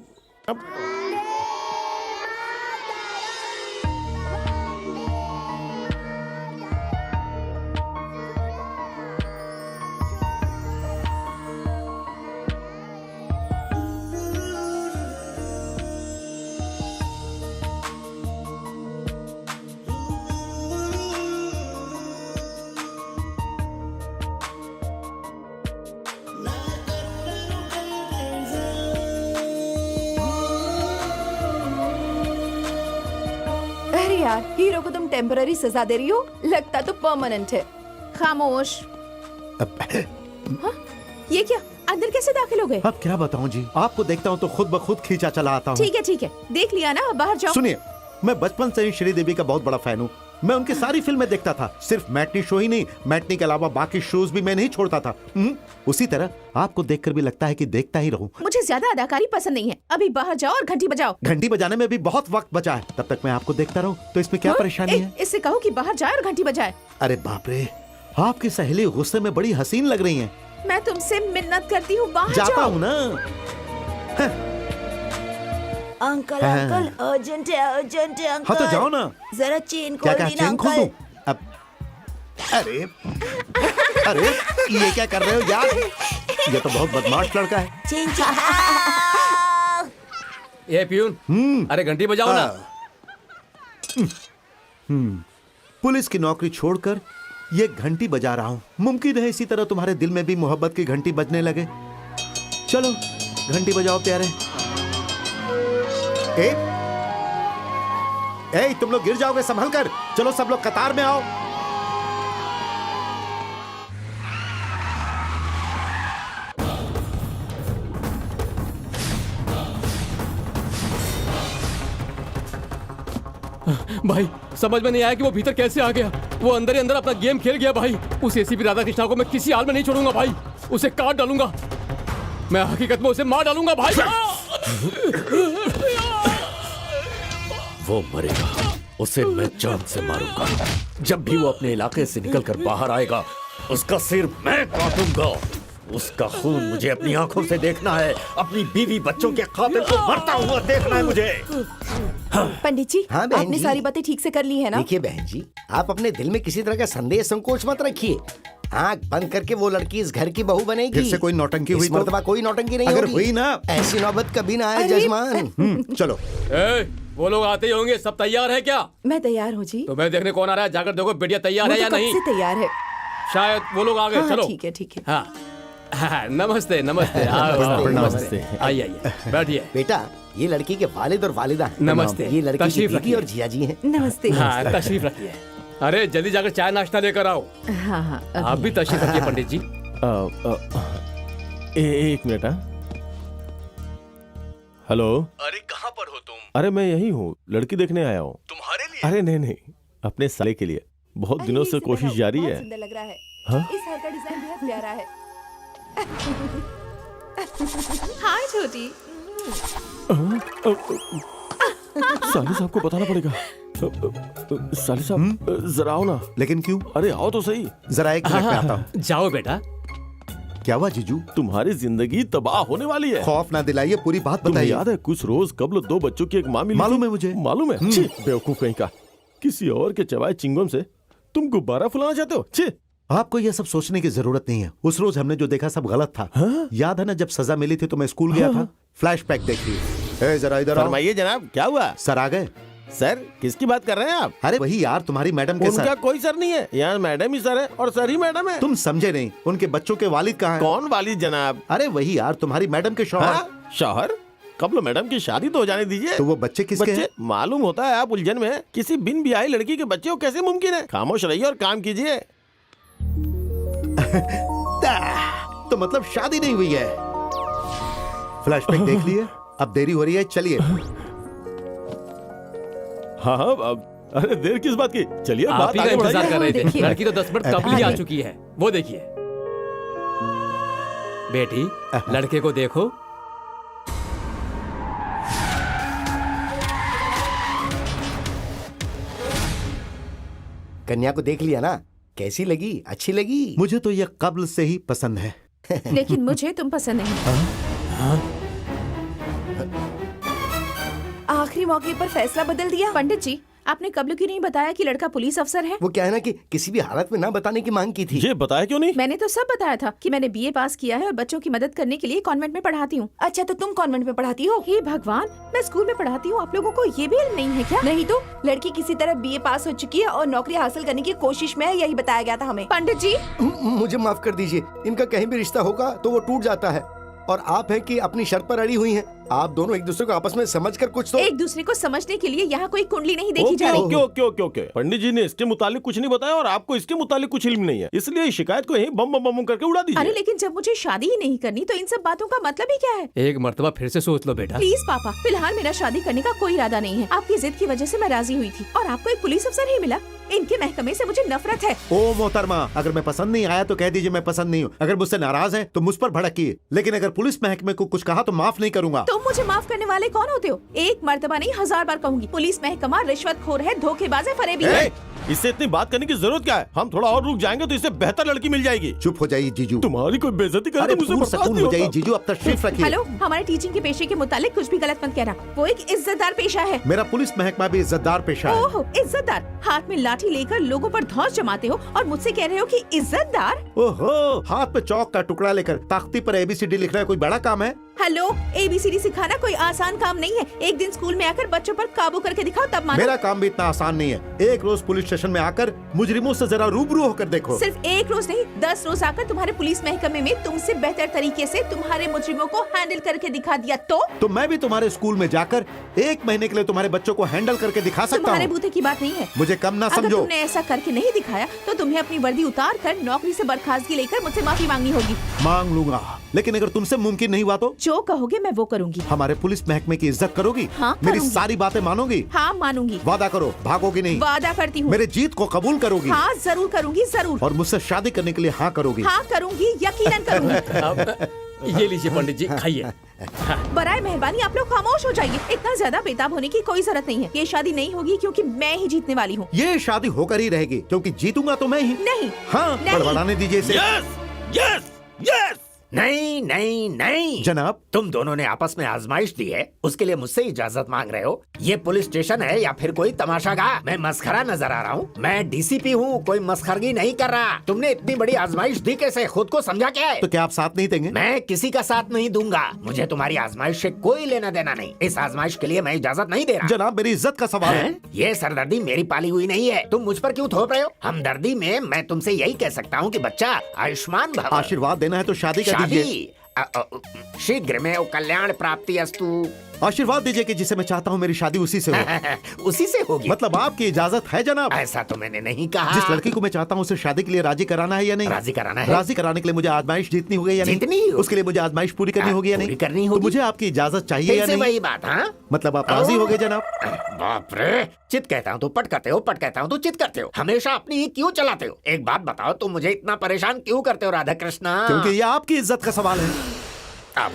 अरे यार, हीरो को तुम टेम्पररी सजा दे रही हो, लगता तो परमानेंट है। खामोश। हाँ? ये क्या, अंदर कैसे दाखिल हो गए? अब क्या बताऊं जी, आपको देखता हूं तो खुद ब खुद खींचा चला आता हूं। ठीक है, देख लिया ना, अब बाहर जाओ। सुनिए, मैं बचपन से ही श्रीदेवी का बहुत बड़ा फैन हूं। मैं उनकी सारी फिल्में देखता था। सिर्फ मैटनी शो ही नहीं, मैटनी के अलावा बाकी शोज भी मैं नहीं छोड़ता था। उसी तरह आपको देखकर भी लगता है कि देखता ही रहूं। मुझे ज्यादा अदाकारी पसंद नहीं है। अभी बाहर जाओ और घंटी बजाओ। घंटी बजाने में भी बहुत वक्त बचा है, तब तक मैं आपको देखता रहूं तो इसमें क्या परेशानी है? इससे कहो कि बाहर जाए और घंटी बजाए। अरे बाप रे, आपकी सहेली गुस्से में बड़ी हसीन लग रही हैं। मैं तुमसे मिन्नत करती हूँ, बाहर जाता जाओ। हूँ ना। अंकल हाँ। अंकल, अर्जेंट है अंकल। हाँ तो जाओ ना। जरा चेन क्या खोल क्या देना चेन खोल अंकल। दूं? अब अरे अरे ये क्या कर रहे हो यार? ये तो बहुत बदमाश लड़का है। चेन ये प्यून, अरे घंटी बजाओ ना। पुलिस की नौकरी छोड़कर ये घंटी बजा रहा हूँ। मुमकिन है इसी तरह तुम्हारे दिल में भी मोहब्बत की घंटी बजने लगे। चलो घंटी बजाओ प्यारे। ए, तुम लोग गिर जाओगे, संभल कर। चलो सब लोग कतार में आओ। भाई समझ में नहीं आया कि वो भीतर कैसे आ गया। वो अंदर ही अंदर अपना गेम खेल गया भाई। उस एसीपी राधा कृष्णा को मैं किसी हाल में नहीं छोड़ूंगा भाई। उसे काट डालूंगा। मैं हकीकत में उसे मार डालूंगा भाई। वो मरेगा, उसे मैं जान से मारूंगा। जब भी वो अपने इलाके से निकलकर बाहर आएगा, उसका सिर मैं काटूंगा। उसका खून मुझे अपनी आंखों से देखना है। अपनी बीवी बच्चों के खातिर को मरता हुआ देखना है मुझे। पंडित जी, हाँ, बहन आपने जी। सारी बातें ठीक से कर ली है ना? देखिए बहन जी, आप अपने दिल में किसी तरह का संदेह संकोच मत रखिए। आँख बंद करके वो लड़की इस घर की बहू बनेगी। फिर से कोई नौटंकी हुई इस तो? मर्तबा कोई नौटंकी नहीं अगर होगी। हुई ना, ऐसी नौबत कभी ना आए अरे, जजमान। चलो। वो लोग आते ही होंगे। सब तैयार है क्या? मैं तैयार हूँ जी। तो मैं देखने कौन आ रहा है, जाकर देखो बेटिया तैयार वो है तो या कब नहीं। से तैयार है। शायद वो लोग आ गए। हाँ, चलो ठीक है ठीक है। हाँ हाँ, नमस्ते नमस्ते। आओ, नमस्ते। आइए आइए, बैठिए। बेटा, ये लड़की के वालिद और वालिदा हैं। नमस्ते। ये लड़की की तशरीफ बीवी रखिए। और जिया जी हैं। नमस्ते। हाँ, तशरीफ रखिए। अरे जल्दी जाकर चाय नाश्ता लेकर आओ। हाँ हाँ, आप भी तशरीफ रखिए पंडित जी। एक मिनट। हेलो। अरे कहाँ पर हो तुम? अरे मैं यही हूँ, लड़की देखने आया हूँ। तुम्हारे लिए? अरे नहीं नहीं, अपने साले के लिए। बहुत दिनों से कोशिश जारी बहुत है। सुंदर लग रहा है। हाँ? इस हार का डिजाइन बहुत प्यारा है। हाय छोटी। साले साहब को बताना पड़ेगा। साले साहब जरा आओ ना। लेकिन क्यों? अरे आओ तो सही। जरा एक मिनट में आता हूँ। जाओ बेटा। क्या हुआ जीजू? तुम्हारी जिंदगी तबाह होने वाली है। खौफ ना दिलाइए, पूरी बात तुम्हें बताइए। याद है कुछ रोज कबल 2 बच्चों की एक माँ मिली मालूम थी? है मुझे। मालूम है? छी, बेवकूफ कहीं का। किसी और के चबाए चिंगम से तुम गुब्बारा फुलाना चाहते हो? छी। आपको यह सब सोचने की जरूरत नहीं है। उस रोज हमने जो देखा सब गलत था। हाँ? याद है ना, जब सजा मिली थी तो मैं स्कूल गया था। फ्लैशबैक देखिए। जरा इधर आओ। फरमाइए जनाब, क्या हुआ? सर आ गए? सर किसकी बात कर रहे हैं आप? अरे वही यार, तुम्हारी मैडम के उनका सर। कोई सर नहीं है, यहाँ मैडम ही सर है और सर ही मैडम है। तुम समझे नहीं, उनके बच्चों के वालिद कहाँ हैं? कौन वालिद जनाब? अरे वही यार, तुम्हारी मैडम के शौहर। हाँ? शौहर? कबल मैडम की शादी तो हो जाने दीजिए। तो वो बच्चे किसके बच्चे हैं? मालूम होता है आप उलझन में हैं। किसी बिन ब्याही लड़की के बच्चे हो कैसे मुमकिन है? खामोश रहिए और काम कीजिए। तो मतलब शादी नहीं हुई है। फ्लैशबैक देख लिए? अब देरी हो रही है, चलिए। हाँ हाँ, अरे देर किस बात की? चलिए आप बात ही का आगे इंतजार बढ़ाइए। कर रहे थे। देखिए। लड़की तो 10 मिनट कब ही आ आगे। चुकी है। वो देखिए। बेटी, लड़के को देखो। कन्या को देख लिया ना? कैसी लगी? अच्छी लगी? मुझे तो यह कब्ल से ही पसंद है। लेकिन मुझे तुम पसंद नहीं। आखिरी मौके पर फैसला बदल दिया। पंडित जी, आपने कबल क्यों नहीं बताया कि लड़का पुलिस अफसर है? वो क्या है ना कि किसी भी हालत में ना बताने की मांग की थी। ये बताया क्यों नहीं? मैंने तो सब बताया था कि मैंने बीए पास किया है और बच्चों की मदद करने के लिए कॉन्वेंट में पढ़ाती हूँ। अच्छा, तो तुम कॉन्वेंट में पढ़ाती हो? हे भगवान, मैं स्कूल में पढ़ाती हूँ, आप लोगों को ये भी इल्म नहीं है क्या? नहीं तो लड़की किसी तरह बीए पास हो चुकी है और नौकरी हासिल करने की कोशिश में है, यही बताया गया था हमें। पंडित जी, मुझे माफ कर दीजिए, इनका कहीं भी रिश्ता होगा तो वो टूट जाता है। और आप हैं कि अपनी शर्त पर अड़ी हुई हैं। आप दोनों एक दूसरे को आपस में समझकर कुछ तो। एक दूसरे को समझने के लिए यहाँ कोई कुंडली नहीं देखी जा ओके रही। Okay okay okay okay. Pandit ji ने इसके मुतालिक कुछ नहीं बताया और आपको इसके मुतालिक कुछ इल्म नहीं है, इसलिए इस शिकायत को यहीं बम बम बम करके उड़ा अरे दीजिए। लेकिन जब मुझे शादी ही नहीं करनी तो इन सब बातों का मतलब ही क्या है? एक मर्तबा फिर से सोच लो बेटा। प्लीज पापा, फिलहाल मेरा शादी करने का कोई इरादा नहीं है। आपकी जिद की वजह से मैं राजी हुई थी और आपको एक पुलिस अफसर ही मिला। इनके महकमे से मुझे नफरत है। ओ मोहतरमा, अगर मैं पसंद नहीं आया तो कह दीजिए मैं पसंद नहीं हूँ। अगर मुझसे नाराज हैं तो मुझ पर भड़किए, लेकिन अगर पुलिस महकमे को कुछ कहा तो माफ नहीं करूंगा। तुम मुझे माफ करने वाले कौन होते हो? एक मर्तबा नहीं 1000 बार कहूंगी, पुलिस महकमा रिश्वतखोर है, धोखेबाज है, फरेबी है। ए, इससे इतनी बात करने की जरूरत क्या है? हम थोड़ा और रुक जाएंगे तो इससे बेहतर लड़की मिल जाएगी। चुप हो जाइए जीजू। तुम्हारी कोई बेइज्जती करे अरे तो मुझे बर्दाश्त सुकून नहीं हो जाइए होता। जीजू, अब तशरीफ रखिए। हेलो, हमारे टीचिंग के पेशे के मुतालिक कुछ भी गलत मत कहना। वो एक इज्जतदार पेशा है। मेरा पुलिस महकमा भी इज्जतदार पेशा है। ओहो, इज्जतदार। हाथ में लाठी लेकर लोगों पर धौंस जमाते हो और मुझसे कह रहे हो कि इज्जतदार। ओहो, हाथ पे चौक का टुकड़ा लेकर ताख्ती पर ABCD लिखना कोई बड़ा काम है? हेलो, ABCD सिखाना कोई आसान काम नहीं है। एक दिन स्कूल में आकर बच्चों पर काबू करके दिखाओ, तब मानो। मेरा काम भी इतना आसान नहीं है। एक रोज पुलिस स्टेशन में आकर मुजरिमों से जरा रूबरू होकर देखो। सिर्फ एक रोज नहीं, 10 रोज आकर तुम्हारे पुलिस महकमे में तुमसे बेहतर तरीके से तुम्हारे मुजरिमों को हैंडल करके दिखा दिया तो मैं भी तुम्हारे स्कूल में जाकर 1 महीने के लिए तुम्हारे बच्चों को हैंडल करके दिखा सकता तुम्हारे हूँ। बूते की बात नहीं है। मुझे कम ना अगर समझो। तुमने ऐसा करके नहीं दिखाया तो तुम्हें अपनी वर्दी उतार कर नौकरी से बर्खास्तगी लेकर मुझसे माफी मांगनी होगी। मांग लूंगा, लेकिन अगर तुमसे मुमकिन नहीं हुआ तो? जो कहोगे मैं वो करूंगी। हमारे पुलिस महकमे की इज्जत करोगी? हाँ, मेरी करूंगी। सारी बातें मानोगी? हाँ, मानूंगी। वादा करो, भागोगी नहीं? वादा करती हूँ। मेरे जीत को कबूल करोगी? हाँ, जरूर करूंगी, जरूर। और मुझसे शादी करने के लिए हाँ करोगी? हाँ करूंगी, यकीनन करूंगी। अब ये लीजिए पंडित जी, खाइए। बराए मेहरबानी आप लोग खामोश हो जाइए। इतना ज्यादा बेताब होने की कोई जरूरत नहीं है। ये शादी नहीं होगी क्योंकि मैं ही जीतने वाली हूँ। ये शादी होकर ही रहेगी क्योंकि जीतूंगा तो मैं ही। नहीं, हाँ, नहीं। बड़बड़ाने दीजिए इसे। Yes yes yes. नहीं नहीं नहीं जनाब। तुम दोनों ने आपस में आजमाइश दी है, उसके लिए मुझसे इजाजत मांग रहे हो? ये पुलिस स्टेशन है या फिर कोई तमाशागाह? मैं मस्खरा नजर आ रहा हूँ? मैं डीसीपी हूँ, कोई मस्खरगी नहीं कर रहा। तुमने इतनी बड़ी आजमाइश दी कैसे? खुद को समझा क्या है? तो क्या आप साथ नहीं देंगे? मैं किसी का साथ नहीं दूंगा। मुझे तुम्हारी आजमाइश से कोई लेना देना नहीं। इस आजमाइश के लिए मैं इजाजत नहीं दे रहा। जनाब, मेरी इज्जत का सवाल है। ये सरदर्दी मेरी पाली हुई नहीं है, तुम मुझ पर क्यों थोप रहे हो? हमदर्दी में मैं तुमसे यही कह सकता हूँ कि बच्चा आयुष्मान भव। आशीर्वाद देना है तो शादी कर दीजिए। शादी शीघ्र में कल्याण प्राप्ति अस्तु। आशीर्वाद दीजिए कि जिसे मैं चाहता हूँ मेरी शादी उसी से हो। उसी से होगी? मतलब आपकी इजाजत है जनाब? ऐसा तो मैंने नहीं कहा। जिस लड़की को मैं चाहता हूँ उसे शादी के लिए राजी कराना है या नहीं? राजी कराना है। राजी कराने के लिए मुझे आजमाइश जीतनी होगी या नहीं? जीतनी हो। उसके लिए मुझे आजमाइश पूरी करनी होगी या नहीं? पूरी करनी होगी। तो मुझे आपकी इजाजत चाहिए या फिर से नहीं? वही बात। हाँ, मतलब आप राजी हो गए जनाब? बाप रे, चित कहता हूँ तो पट करते हो, पट कहता हूँ तो चित करते हो। हमेशा अपनी ही क्यों चलाते हो? एक बात बताओ, तुम मुझे इतना परेशान क्यों करते हो राधा कृष्णा? क्योंकि ये आपकी इज्जत का सवाल है। अब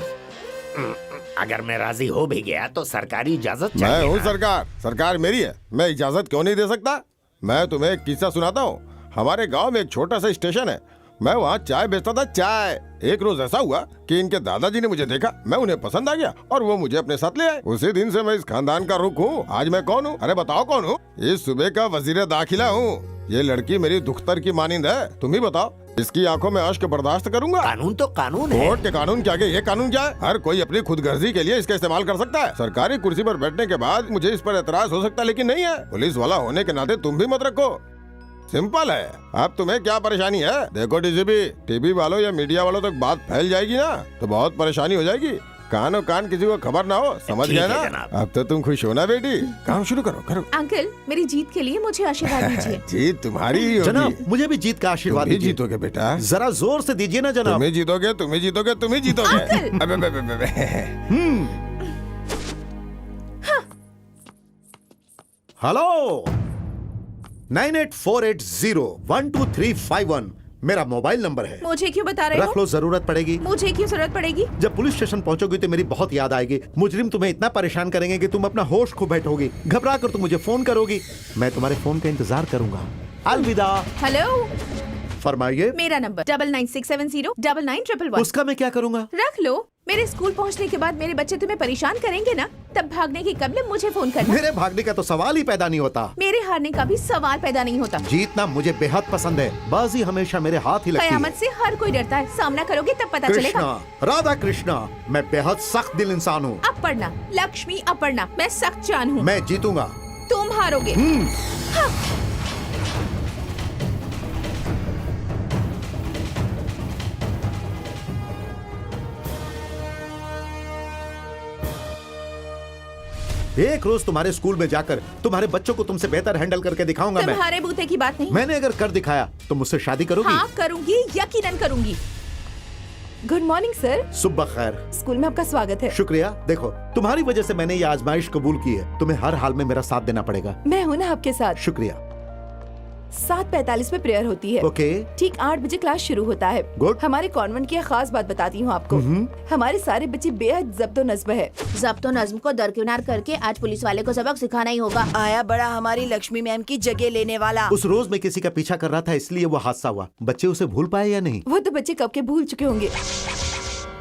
अगर मैं राजी हो भी गया तो सरकारी इजाजत मैं चाहिए हूँ ना? सरकार, सरकार मेरी है, मैं इजाजत क्यों नहीं दे सकता? मैं तुम्हें एक किस्सा सुनाता हूँ। हमारे गांव में एक छोटा सा स्टेशन है, मैं वहाँ चाय बेचता था। चाय एक रोज ऐसा हुआ कि इनके दादाजी ने मुझे देखा, मैं उन्हें पसंद आ गया और वो मुझे अपने साथ ले आए। उसी दिन से मैं इस खानदान का रुख हूँ। आज मैं कौन हूँ? अरे बताओ कौन हूँ? इस सूबे का वजीर दाखिला हूँ। ये लड़की मेरी दुख्तर की मानिंद है, तुम ही बताओ। इसकी आंखों में अश्क बर्दाश्त करूंगा? कानून तो कानून है। कोर्ट के कानून के आगे ये कानून क्या है? हर कोई अपनी खुदगर्जी के लिए इसका इस्तेमाल कर सकता है। सरकारी कुर्सी पर बैठने के बाद मुझे इस पर एतराज हो सकता है, लेकिन नहीं है। पुलिस वाला होने के नाते तुम भी मत रखो। सिंपल है। अब तुम्हें क्या परेशानी है? देखो डीसीपी, टीवी वालों या मीडिया वालों तक बात फैल जाएगी ना तो बहुत परेशानी हो जाएगी। कानो कान किसी को खबर ना हो, समझ ठीक गए है ना? जनाब। अब तो तुम खुश हो ना बेटी? काम शुरू करो करो। अंकल, मेरी जीत के लिए मुझे आशीर्वाद दीजिए। जीत तुम्हारी ही होगी। जनाब, मुझे भी जीत का आशीर्वाद तुम ही दीजिए। जीतोगे बेटा। जरा जोर से दीजिए ना जनाब। तुम ही जीतोगे, तुम ही जीतोगे, तुम ही जीतोगे। अंकल! अबे, बे, बे, बे, बे। हेलो, 9848012351 मेरा मोबाइल नंबर है। मुझे क्यों बता रहे रख हो? लो, जरूरत पड़ेगी। मुझे क्यों जरूरत पड़ेगी? जब पुलिस स्टेशन पहुंचोगी तो मेरी बहुत याद आएगी। मुजरिम तुम्हें इतना परेशान करेंगे कि तुम अपना होश खो बैठोगी। घबरा कर तुम मुझे फोन करोगी, मैं तुम्हारे फोन का इंतजार करूंगा। अलविदा। हेलो, फरमाइए। मेरा नंबर 9967099111। उसका मैं क्या करूंगा? रख लो। मेरे स्कूल पहुंचने के बाद मेरे बच्चे तुम्हें परेशान करेंगे ना, तब भागने के कबले मुझे फोन करना। मेरे भागने का तो सवाल ही पैदा नहीं होता। मेरे हारने का भी सवाल पैदा नहीं होता। जीतना मुझे बेहद पसंद है, बाजी हमेशा मेरे हाथ ही लगती कयामत है। से हर कोई डरता है, सामना करोगे तब पता चलेगा। कृष्णा, राधा कृष्णा, मैं बेहद सख्त दिल इंसान हूँ। अपर्णा, लक्ष्मी अपर्णा, मैं सख्त जान हूँ। मैं जीतूंगा। तुम हारोगे। हाँ। एक रोज तुम्हारे स्कूल में जाकर तुम्हारे बच्चों को तुमसे बेहतर हैंडल करके दिखाऊंगा मैं। तुम्हारे बूते की बात नहीं। मैंने अगर कर दिखाया तो मुझसे शादी करोगी? हाँ करूंगी, यकीनन करूंगी। Good morning sir. सुबह खैर। स्कूल में आपका स्वागत है। शुक्रिया। देखो, तुम्हारी वजह से मैंने ये आजमाइश कबूल की है। तुम्हें हर हाल में मेरा साथ देना पड़ेगा। मैं हूँ ना आपके साथ। शुक्रिया। 7:45 में प्रेयर होती है। ओके। ठीक 8 बजे क्लास शुरू होता है। गुड। हमारे कॉन्वेंट की एक खास बात बताती हूँ आपको। हमारे सारे बच्चे बेहद जब्तो नस्ब है। जब्तो नज्म को दरकिनार करके आज पुलिस वाले को सबक सिखाना ही होगा। आया बड़ा हमारी लक्ष्मी मैम की जगह लेने वाला। उस रोज मैं किसी का पीछा कर रहा था, इसलिए वो हादसा हुआ। बच्चे उसे भूल पाए या नहीं? वो तो बच्चे कब के भूल चुके होंगे।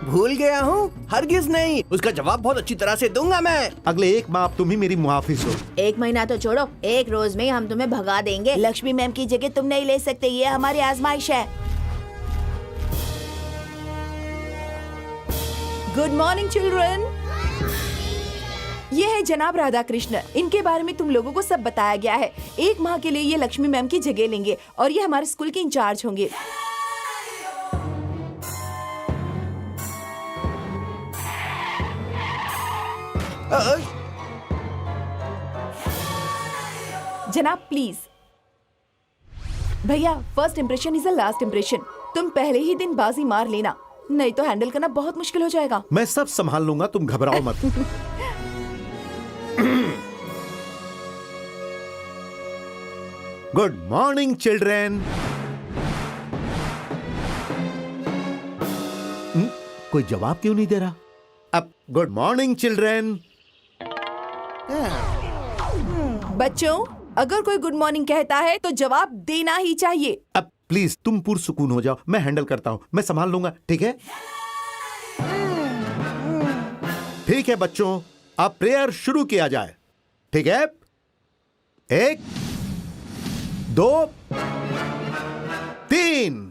भूल गया हूँ? हरगिज नहीं, उसका जवाब बहुत अच्छी तरह से दूंगा मैं। अगले 1 माह अब तुम ही मेरी मुहाफिज हो। 1 महीना तो छोड़ो, 1 रोज में हम तुम्हें भगा देंगे। लक्ष्मी मैम की जगह तुम नहीं ले सकते, ये हमारी आजमाइश है। Good morning children. ये है जनाब राधा कृष्ण। इनके बारे में तुम लोगों को सब बताया गया है। 1 माह के लिए ये लक्ष्मी मैम की जगह लेंगे और ये हमारे स्कूल के इंचार्ज होंगे। जनाब प्लीज। भैया, first impression is the last impression. तुम पहले ही दिन बाजी मार लेना, नहीं तो हैंडल करना बहुत मुश्किल हो जाएगा। मैं सब संभाल लूंगा, तुम घबराओ मत। Good morning children. कोई जवाब क्यों नहीं दे रहा? अब गुड मॉर्निंग चिल्ड्रेन। बच्चों, अगर कोई गुड मॉर्निंग कहता है तो जवाब देना ही चाहिए। अब प्लीज तुम पुरसुकून हो जाओ, मैं हैंडल करता हूँ, मैं संभाल लूंगा, ठीक है? ठीक है बच्चों, अब प्रेयर शुरू किया जाए, ठीक है? 1 2 3।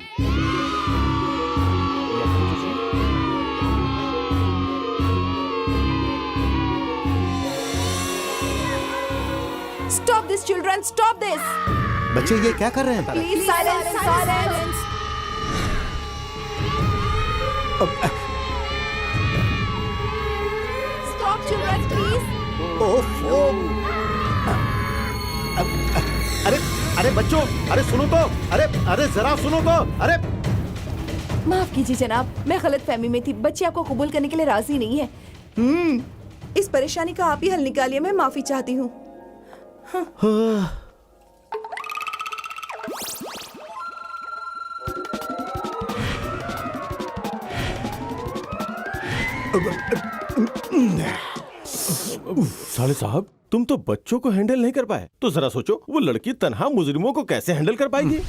Stop this children, stop this. बच्चे ये क्या कर रहे हैं? Please silence, silence. Stop children please. ओफो। अरे अरे बच्चों, अरे सुनो तो, अरे जरा सुनो तो, अरे। माफ कीजिए जनाब, मैं गलत फहमी में थी। बच्चे आपको कबूल करने के लिए राजी नहीं है। इस परेशानी का आप ही हल निकालिए, मैं माफी चाहती हूँ। साले साहब, तुम तो बच्चों को हैंडल नहीं कर पाए, तो जरा सोचो वो लड़की तन्हा मुजरिमों को कैसे हैंडल कर पाएगी।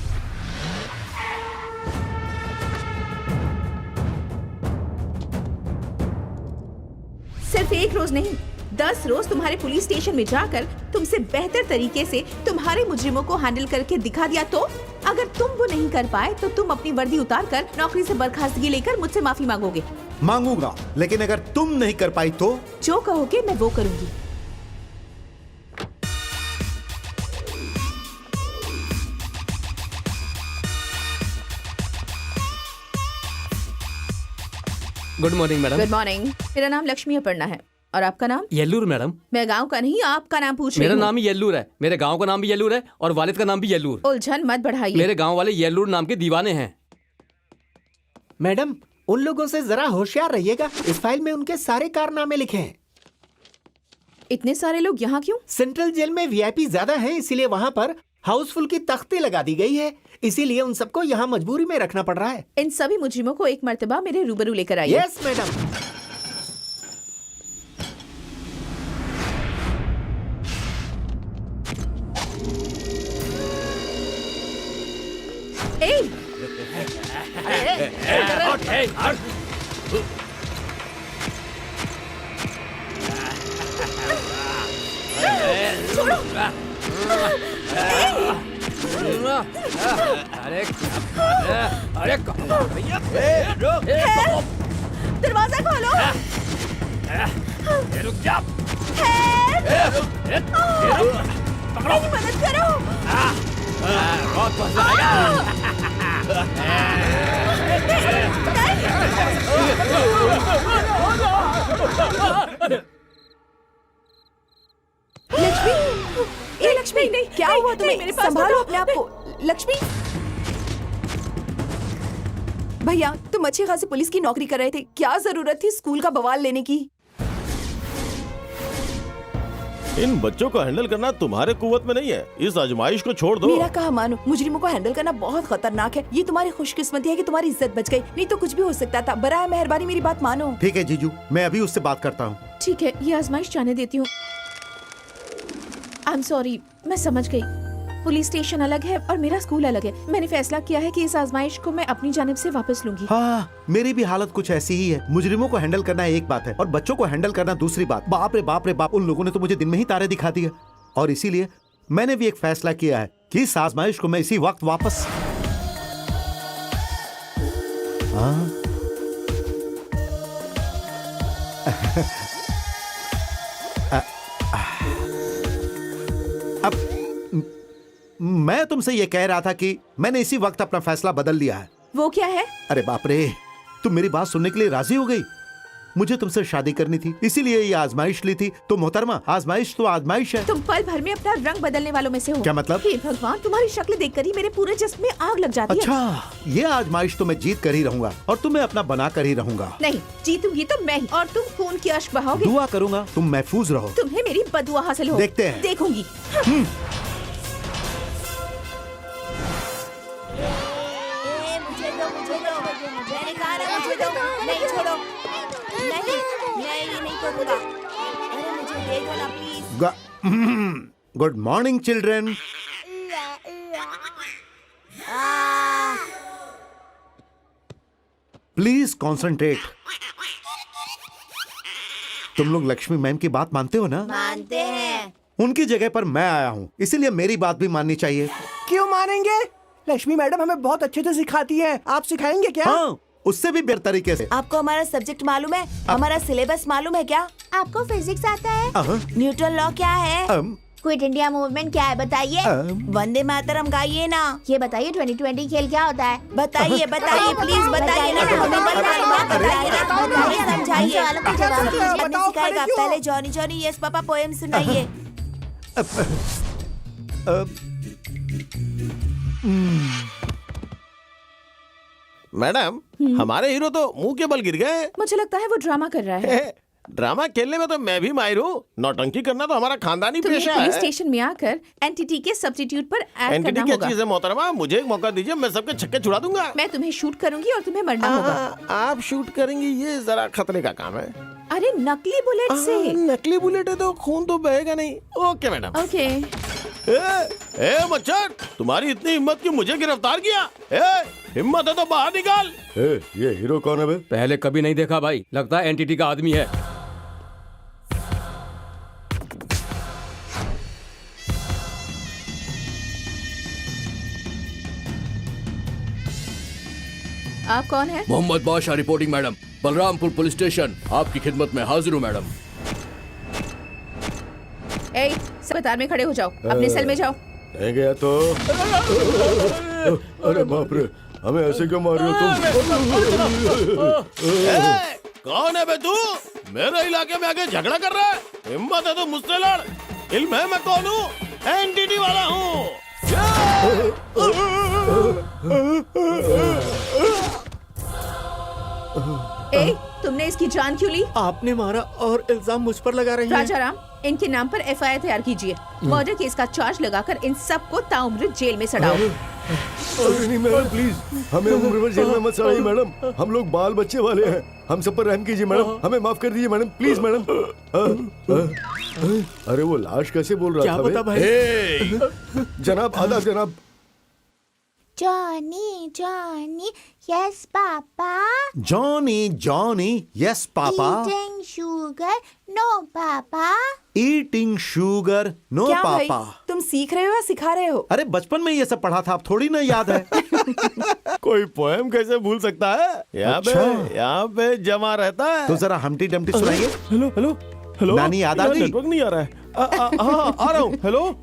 सिर्फ एक रोज नहीं, 10 रोज तुम्हारे पुलिस स्टेशन में जाकर तुमसे बेहतर तरीके से तुम्हारे मुजरिमों को हैंडल करके दिखा दिया तो अगर तुम वो नहीं कर पाए तो तुम अपनी वर्दी उतार कर नौकरी से बर्खास्तगी लेकर मुझसे माफी मांगोगे। मांगूंगा, लेकिन अगर तुम नहीं कर पाई तो? जो कहोगे मैं वो करूंगी। Good morning madam. Good morning, मेरा नाम लक्ष्मी अपर्णा है। और आपका नाम? येल्लूर मैडम। मैं गांव का नहीं, आपका नाम पूछ रही मेरा हूँ। नाम ही येल्लूर है, मेरे गांव का नाम भी येल्लूर है और वालिद का नाम भी येल्लूर। उलझन मत बढ़ाइए। मेरे गांव वाले येल्लूर नाम के दीवाने हैं। मैडम, उन लोगों से जरा होशियार रहिएगा, इस फाइल में उनके सारे कारनामे लिखे हैं। इतने सारे लोग यहाँ क्यों? सेंट्रल जेल में वीआईपी ज्यादा है, इसीलिए वहाँ पर हाउसफुल की तख्ती लगा दी गई है, इसीलिए उन सबको यहाँ मजबूरी में रखना पड़ रहा है। इन सभी मुजरिमों को एक मर्तबा मेरे रूबरू लेकर आइए। Yes madam. दरवाजा खोलो। रुक जा। मेरी मदद करो। बहुत मजा लक्ष्मी, ये लक्ष्मी, नहीं, क्या हुआ तुम्हें? मेरे पास संभालो अपने आप को। लक्ष्मी, भैया तुम अच्छी खासी पुलिस की नौकरी कर रहे थे, क्या जरूरत थी स्कूल का बवाल लेने की? इन बच्चों को हैंडल करना तुम्हारे कुवत में नहीं है, इस आजमाइश को छोड़ दो। मेरा कहा मानो, मुजरिमों को हैंडल करना बहुत खतरनाक है। ये तुम्हारी खुशकिस्मती है कि तुम्हारी इज्जत बच गई, नहीं तो कुछ भी हो सकता था। बराए मेहरबानी मेरी बात मानो। ठीक है जीजू, मैं अभी उससे बात करता हूँ। ठीक है, ये आजमाइश जाने देती हूँ। आई एम सॉरी, मैं समझ गई। पुलिस स्टेशन अलग है और मेरा स्कूल अलग है। मैंने फैसला किया है कि इस आजमाइश को मैं अपनी जानिब से वापस लूंगी। हाँ, मेरी भी हालत कुछ ऐसी ही है। मुजरिमों को हैंडल करना एक बात है और बच्चों को हैंडल करना दूसरी बात। बाप रे बाप रे बाप, उन लोगों ने तो मुझे दिन में ही तारे दिखा दिए। और इसीलिए मैंने भी एक फैसला किया है कि इस आजमाइश को मैं इसी वक्त वापस। हाँ? अब मैं तुमसे ये कह रहा था कि मैंने इसी वक्त अपना फैसला बदल लिया है। वो क्या है? अरे बाप रे, तुम मेरी बात सुनने के लिए राजी हो गई। मुझे तुमसे शादी करनी थी, इसीलिए ये आजमाइश ली थी। तो मोहतरमा, आजमाइश तो आजमाइश है। तुम पल भर में अपना रंग बदलने वालों में से हो। क्या मतलब? हे भगवान, तुम्हारी शक्ल देखकर ही मेरे पूरे जिस्म में आग लग जाती है। अच्छा, ये आजमाइश तो मैं जीत कर ही रहूंगा और तुम्हें अपना बना कर ही रहूंगा। नहीं, जीतूंगी तो मैं ही, और तुम खून की अश्क बहाओगे। दुआ करूंगा तुम महफूज रहो। तुम्हें मेरी बदुआ हासिल हो। देखते हैं। देखूंगी। नहीं छोड़ो, नहीं, मैं ये नहीं करूँगा। अरे मुझे दे दो ना please. Good morning children. Please concentrate. तुम लोग लक्ष्मी मैम की बात मानते हो ना? मानते हैं। उनकी जगह पर मैं आया हूँ, इसीलिए मेरी बात भी माननी चाहिए। क्यों मानेंगे? लक्ष्मी मैडम हमें बहुत अच्छे से सिखाती है, आप सिखाएंगे क्या? हाँ, उससे भी बेहतर तरीके से। आपको हमारा सब्जेक्ट मालूम है? हमारा सिलेबस मालूम है क्या? आपको फिजिक्स आता है? न्यूटन लॉ क्या है? क्विट इंडिया मूवमेंट क्या है बताइए? वंदे मातरम गाइए ना। ये बताइए 2020 खेल क्या होता है? बताइए बताइए प्लीज बताइए ना, हमें बताइए, समझाइए। हमें सिखाएगा। पहले जॉनी जॉनी यस पापा पोएम सुनाइए। मैडम, हमारे हीरो तो मुंह के बल गिर गए। मुझे लगता है वो ड्रामा कर रहा है। ड्रामा खेलने में तो मैं भी माहिर हूँ, नौटंकी करना तो हमारा खानदानी तुम्हें पेशा पुलिस है। स्टेशन में आकर एनटीटी के सब्स्टिट्यूट पर एक्ट एनटीटी करना की होगा। चीज है मोहतरमा, मुझे एक मौका दीजिए, मैं सबके छक्के छुड़ा दूंगा। मैं तुम्हें शूट करूंगी और तुम्हें मरना होगा। आप शूट करेंगी, ये जरा खतरे का काम है। अरे नकली बुलेट से। नकली बुलेट है तो खून तो बहेगा नहीं। Okay madam. ओके। ए मच्छर, तुम्हारी इतनी हिम्मत कि मुझे गिरफ्तार किया? हिम्मत है तो बाहर निकाल। ये हीरो कौन है बे? पहले कभी नहीं देखा भाई, लगता है एनटीटी का आदमी है। आप कौन है? मोहम्मद बादशाह reporting madam. Balrampur police station आपकी खिदमत में हाजिर हूँ मैडम। ए, अस्पताल में खड़े हो जाओ, अपने सेल में जाओ। नहीं गया तो अरे बाप रे, हमें ऐसे क्यों मार रहे हो तुम? कौन है बे तू? मेरे इलाके में आके झगड़ा कर रहा है? हिम्मत है तो मुझसे लड़। इल्म है मैं कौन हूँ? एनटीटी वाला हूँ। ए, तुमने इसकी जान क्यों ली? आपने मारा और इल्जाम मुझ पर लगा रही हैं। राजाराम, इनके नाम पर एफआईआर तैयार कीजिए। मर्डर केस का चार्ज लगाकर इन सबको ताउम्र जेल में सड़ाओ। अरे नहीं मैडम, प्लीज हमें उम्र भर जेल में मत सड़ाइए मैडम, हम लोग बाल बच्चे वाले हैं, हम सब पर रहम कीजिए मैडम, हमें माफ कर दीजिए मैडम, प्लीज मैडम। अरे वो लाश कैसे बोल रहा था? क्या पता भाई? जनाब आदाब जनाब। Johnny Johnny yes papa. Johnny Johnny yes papa. Eating sugar no papa. Eating sugar no क्या भाई, पापा। तुम सीख रहे हो या सिखा रहे हो? अरे बचपन में ये सब पढ़ा था, अब थोड़ी ना याद है। कोई पोएम कैसे भूल सकता है? यहाँ पे जमा रहता है। तो जरा हमटी डमटी सुनाइए। हेलो हेलो हेलो, नानी याद आ गई? नेटवर्क नहीं आ रहा है। आ रहा हूँ। Hello.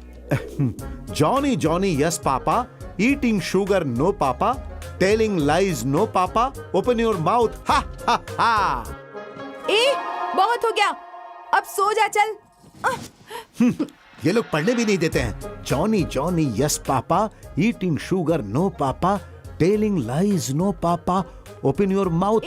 Johnny Johnny yes papa, eating sugar no papa, telling lies no papa, open your mouth ha ha हा। ए, बहुत हो गया, अब सो जा चल। ये लोग पढ़ने भी नहीं देते हैं। Johnny Johnny yes papa, eating sugar no papa, telling lies no papa, open your mouth.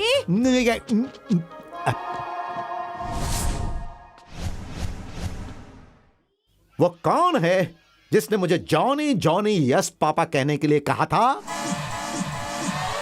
वो कौन है जिसने मुझे जॉनी जॉनी यस पापा कहने के लिए कहा था?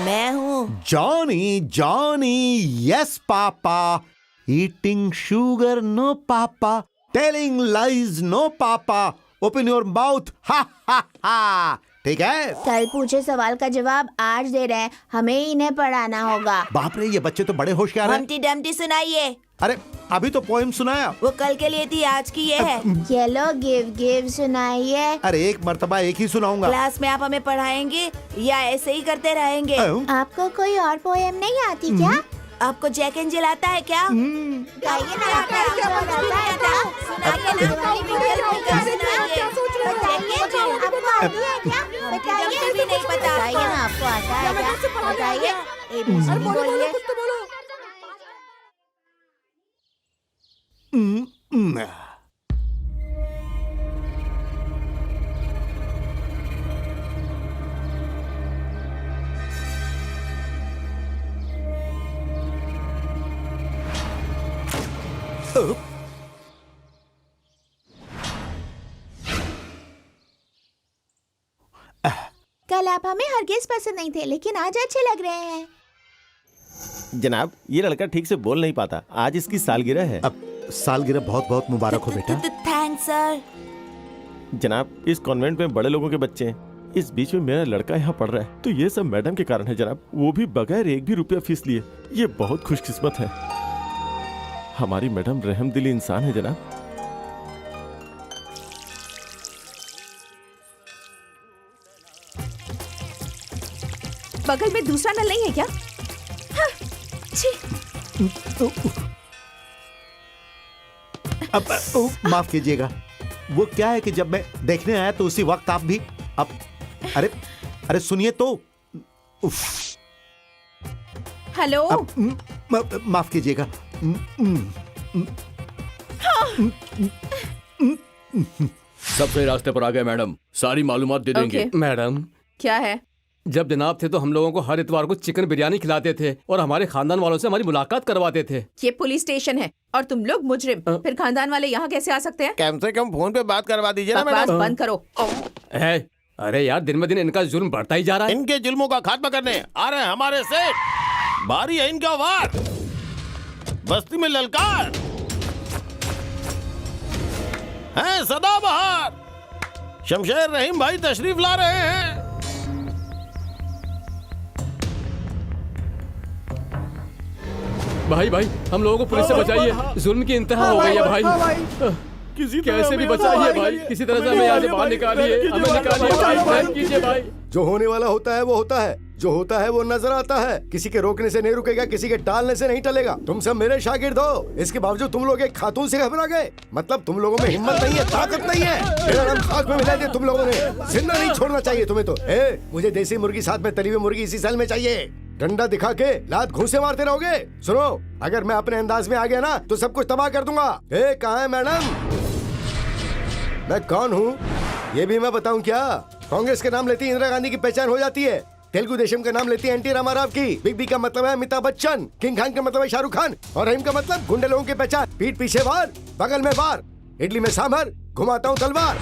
मैं हूँ। Johnny Johnny yes papa, eating sugar no papa, telling lies no papa, open your mouth ha ha हा। ठीक है? कल पूछे सवाल का जवाब आज दे रहे हैं, हमें ही इन्हें पढ़ाना होगा। बाप रे, ये बच्चे तो बड़े होशियार हैं। हमटी डमटी सुनाइए। अरे अभी तो पोएम सुनाया। वो कल के लिए थी, आज की ये है। येलो गिव गिव सुनाइए। अरे एक मर्तबा एक ही सुनाऊंगा। क्लास में आप हमें पढ़ाएंगे या ऐसे ही करते रहेंगे? आपको कोई और पोएम नहीं आती क्या? आपको जैक एंजिल आता है क्या? गाइए ना, आता है क्या? सुनाइए ना। बताइए, नहीं पता। बताइए ना, आपको आता है क्या? बताइए, ABCD बोलिए। कल आप हमें हरगिज पसंद नहीं थे, लेकिन आज अच्छे लग रहे हैं। जनाब, ये लड़का ठीक से बोल नहीं पाता, आज इसकी सालगिरह है। अब सालगिरह बहुत बहुत मुबारक हो बेटा। Thanks sir. जनाब, इस कॉन्वेंट में बड़े लोगों के बच्चे हैं, इस बीच में मेरा लड़का यहाँ पढ़ रहा है, तो ये सब मैडम के कारण है जनाब, वो भी बगैर एक भी रुपया फीस लिए। ये बहुत खुशकिस्मत है। हमारी मैडम रहमदिली इंसान है जनाब। बगल में दूसरा नल नहीं है क्या? हाँ, छी। अब माफ कीजिएगा, वो क्या है कि जब मैं देखने आया तो उसी वक्त आप भी अब अरे अरे सुनिए तो। उफ, हेलो। माफ कीजिएगा। सब सही रास्ते पर आ गए मैडम, सारी मालूमात दे देंगे। ओके। मैडम, क्या है? जब जनाब थे तो हम लोगों को हर इतवार को चिकन बिरयानी खिलाते थे और हमारे खानदान वालों से हमारी मुलाकात करवाते थे। ये पुलिस स्टेशन है और तुम लोग मुजरिम, फिर खानदान वाले यहाँ कैसे आ सकते हैं? कम से कम फोन पे बात करवा दीजिए ना बकवास मैडम। बंद करो। है, अरे यार दिन ब दिन इनका जुल्म बढ़ता ही जा रहा है। इनके जुल्मों का खात्मा करने आ रहे हैं हमारे सेठ। बारी है इनका वार, बस्ती में ललकार है सदाबहार। शमशेर रहीम भाई तशरीफ ला रहे हैं। भाई भाई, हम लोगों को पुलिस से बचाइए, जुल्म की इंतहा हो गई है भाई। किसी कैसे भी बचाइए भाई, किसी तरह से हमें यहाँ से बाहर निकालिए, हमें निकालिए भाई, हेल्प कीजिए भाई। जो होने वाला होता है वो होता है, जो होता है वो नजर आता है। किसी के रोकने से नहीं रुकेगा, किसी के टालने से नहीं टलेगा। तुम सब मेरे शागिर्द हो, इसके बावजूद तुम लोग एक खातून से घबरा गए। मतलब तुम लोगों में हिम्मत नहीं है, ताकत नहीं है। मेरा नाम खाक में मिला दिया तुम लोगों ने। जिंदा नहीं छोड़ना चाहिए तुम्हें तो। मुझे देसी मुर्गी साथ में तली हुई मुर्गी इसी सेल में चाहिए। डंडा दिखा के लात घूंसे मारते रहोगे? सुनो, अगर मैं अपने अंदाज में आ गया ना तो सब कुछ तबाह कर दूंगा। कहाँ है मैडम? मैं कौन हूँ ये भी मैं बताऊं क्या? कांग्रेस के नाम लेती इंदिरा गांधी की पहचान हो जाती है। तेलुगु देशम का नाम लेती है एनटी रामाराव की। बिग बी का मतलब है अमिताभ बच्चन। किंग खान का मतलब है शाहरुख खान। और रहीम का मतलब गुंडे लोगों की पहचान। पीठ पीछे वार, बगल में वार, इडली में सांभर, घुमाता हूँ तलवार।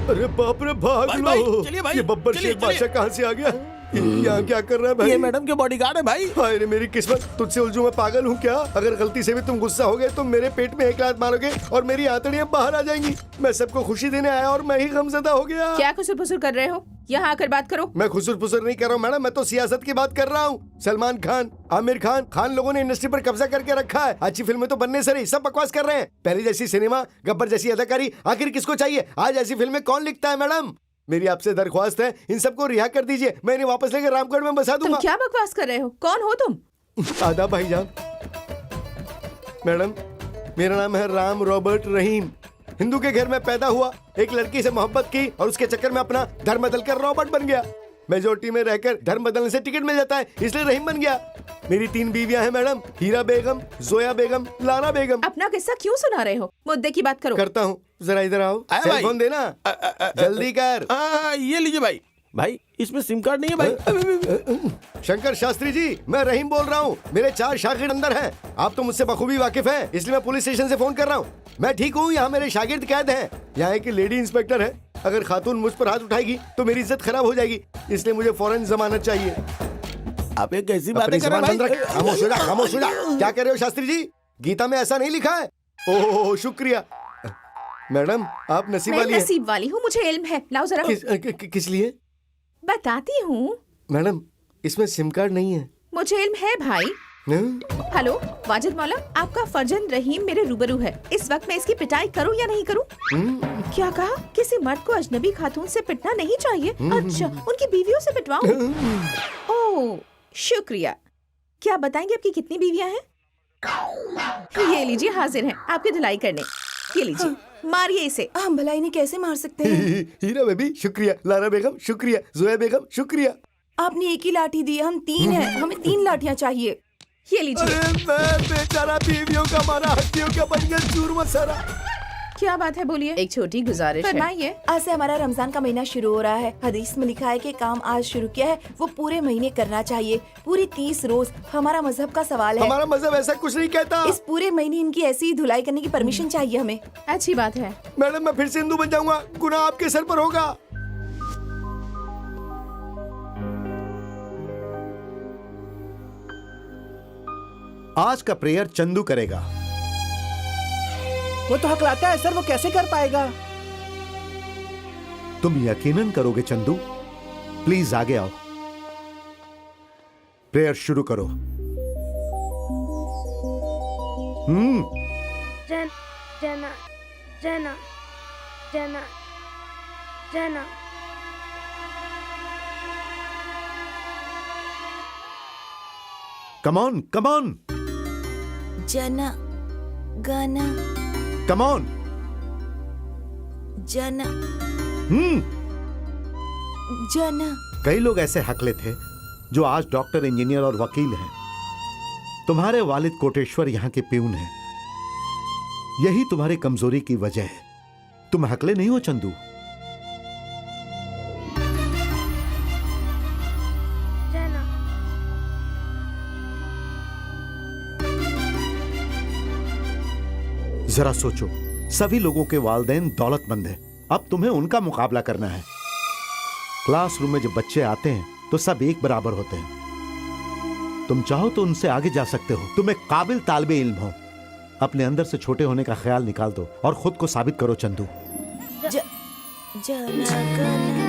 अरे बाप रे, भाग लो। चलिए भाई, ये बब्बर चलिए, शेख बादशाह कहाँ से आ गया? यहाँ क्या कर रहा है भाई? ये मैडम के बॉडीगार्ड है भाई। हाय रे मेरी किस्मत, तुझसे उलझू मैं पागल हूँ क्या? अगर गलती से भी तुम गुस्सा हो गए तो मेरे पेट में एक लात मारोगे और मेरी आंतड़ियाँ बाहर आ जाएंगी। मैं सबको खुशी देने आया और मैं ही गमज़दा हो गया। क्या खुसुर फुसुर कर रहे हो? यहाँ आकर बात करो। मैं खुसुर फुसुर नहीं कर रहा हूँ मैडम, मैं तो सियासत की बात कर रहा हूँ। सलमान खान, आमिर खान लोगों ने इंडस्ट्री पर कब्जा करके रखा है। अच्छी फिल्में तो बनने से रही, सब बकवास कर रहे हैं। पहले जैसी सिनेमा, गब्बर जैसी अदाकारी आखिर किसको चाहिए? आज ऐसी फिल्में कौन लिखता है मैडम? मेरी आपसे दरख्वास्त है, इन सबको रिहा कर दीजिए। मैं इन्हें वापस लेकर रामगढ़ में बसा तुम दूंगा। क्या बकवास कर रहे हो? कौन हो तुम? आदाब भाईजान। मैडम, मेरा नाम है राम रॉबर्ट रहीम। हिंदू के घर में पैदा हुआ, एक लड़की से मोहब्बत की और उसके चक्कर में अपना धर्म बदलकर रॉबर्ट बन गया। मेजोरिटी में रहकर धर्म बदलने से टिकट मिल जाता है, इसलिए रहीम बन गया। मेरी 3 बीवियां हैं मैडम, हीरा बेगम, जोया बेगम, लारा बेगम। अपना किस्सा क्यों सुना रहे हो? मुद्दे की बात करो। करता हूँ, जरा इधर आओ। आया भाई। सेल फोन देना, जल्दी कर। ये लीजिए भाई। भाई इसमें सिम कार्ड नहीं है भाई। शंकर शास्त्री जी, मैं रहीम बोल रहा हूँ। मेरे 4 शागिर्द अंदर हैं। आप तो मुझसे बखूबी वाकिफ हैं, इसलिए मैं पुलिस स्टेशन से फोन कर रहा हूँ। मैं ठीक हूँ, यहाँ मेरे शागिर्द कैद हैं। यहाँ एक लेडी इंस्पेक्टर है, अगर खातून मुझ पर हाथ उठाएगी तो मेरी इज्जत खराब हो जाएगी, इसलिए मुझे फौरन जमानत चाहिए। आप एक कैसी अपनी बातें कर रहे जुबान बंद हैं रख। भाई? खामोश हो जा, खामोश हो जा। क्या कर रहे हो शास्त्री जी? गीता में ऐसा नहीं लिखा है। ओह शुक्रिया मैडम, आप नसीब मैं वाली हैं। नसीब वाली हूँ, मुझे इल्म है। लाओ जरा। किस लिए? बताती हूँ। मैडम, इसमें सिम कार्ड नहीं है। मुझे इल्म है भाई। हेलो वाजिद मौला, आपका फर्जंद रहीम मेरे रूबरू है। इस वक्त मैं इसकी पिटाई करूं या नहीं करूं? क्या कहा? किसी मर्द को अजनबी खातून से पिटना नहीं चाहिए? अच्छा, उनकी बीवियों से पिटवाऊं? ओह शुक्रिया। क्या बताएंगे आपकी कितनी बीवियां हैं? ये लीजिए, हाजिर हैं आपकी धुलाई करने। ये लीजिए, मारिए इसे। हम भलाई नहीं कैसे मार सकते हैं? हीरा बेबी शुक्रिया, लारा बेगम शुक्रिया, जोया बेगम शुक्रिया। आपने एक ही लाठी दी, हम 3 हैं, हमें 3 लाठियां चाहिए। ये लीजिए। अरे मैं बेचारा बीवियों का मारा हड्डियों का बन गया चूरमा सारा। क्या बात है, बोलिए। एक छोटी गुजारिश फरमाइए। आज से हमारा रमजान का महीना शुरू हो रहा है। हदीस में लिखा है कि काम आज शुरू किया है वो पूरे महीने करना चाहिए, पूरी 30 रोज। हमारा मजहब का सवाल है। हमारा मजहब ऐसा कुछ नहीं कहता। इस पूरे महीने इनकी ऐसी ही धुलाई करने की परमिशन चाहिए हमें। अच्छी बात है। मैडम, मैं फिर से हिंदू बन जाऊंगा, गुनाह आपके सर पर होगा। आज का प्रेयर चंदू करेगा। वो तो हकलाता है सर, वो कैसे कर पाएगा? तुम यकीनन करोगे चंदू। प्लीज आगे आओ, प्रेयर शुरू करो। जन जना जना जना जना। Come on, come on, Jana Gana come on. जन जन। कई लोग ऐसे हकले थे जो आज डॉक्टर, इंजीनियर और वकील हैं। तुम्हारे वालिद कोटेश्वर यहां के प्यून हैं। यही तुम्हारी कमजोरी की वजह है। तुम हकले नहीं हो चंदू। जना जरा सोचो, सभी लोगों के वालिदैन दौलतमंद हैं। अब तुम्हें उनका मुकाबला करना है। क्लासरूम में जब बच्चे आते हैं तो सब एक बराबर होते हैं। तुम चाहो तो उनसे आगे जा सकते हो। तुम एक काबिल तालिबे इल्म हो। अपने अंदर से छोटे होने का ख्याल निकाल दो और खुद को साबित करो चंदू। जन गण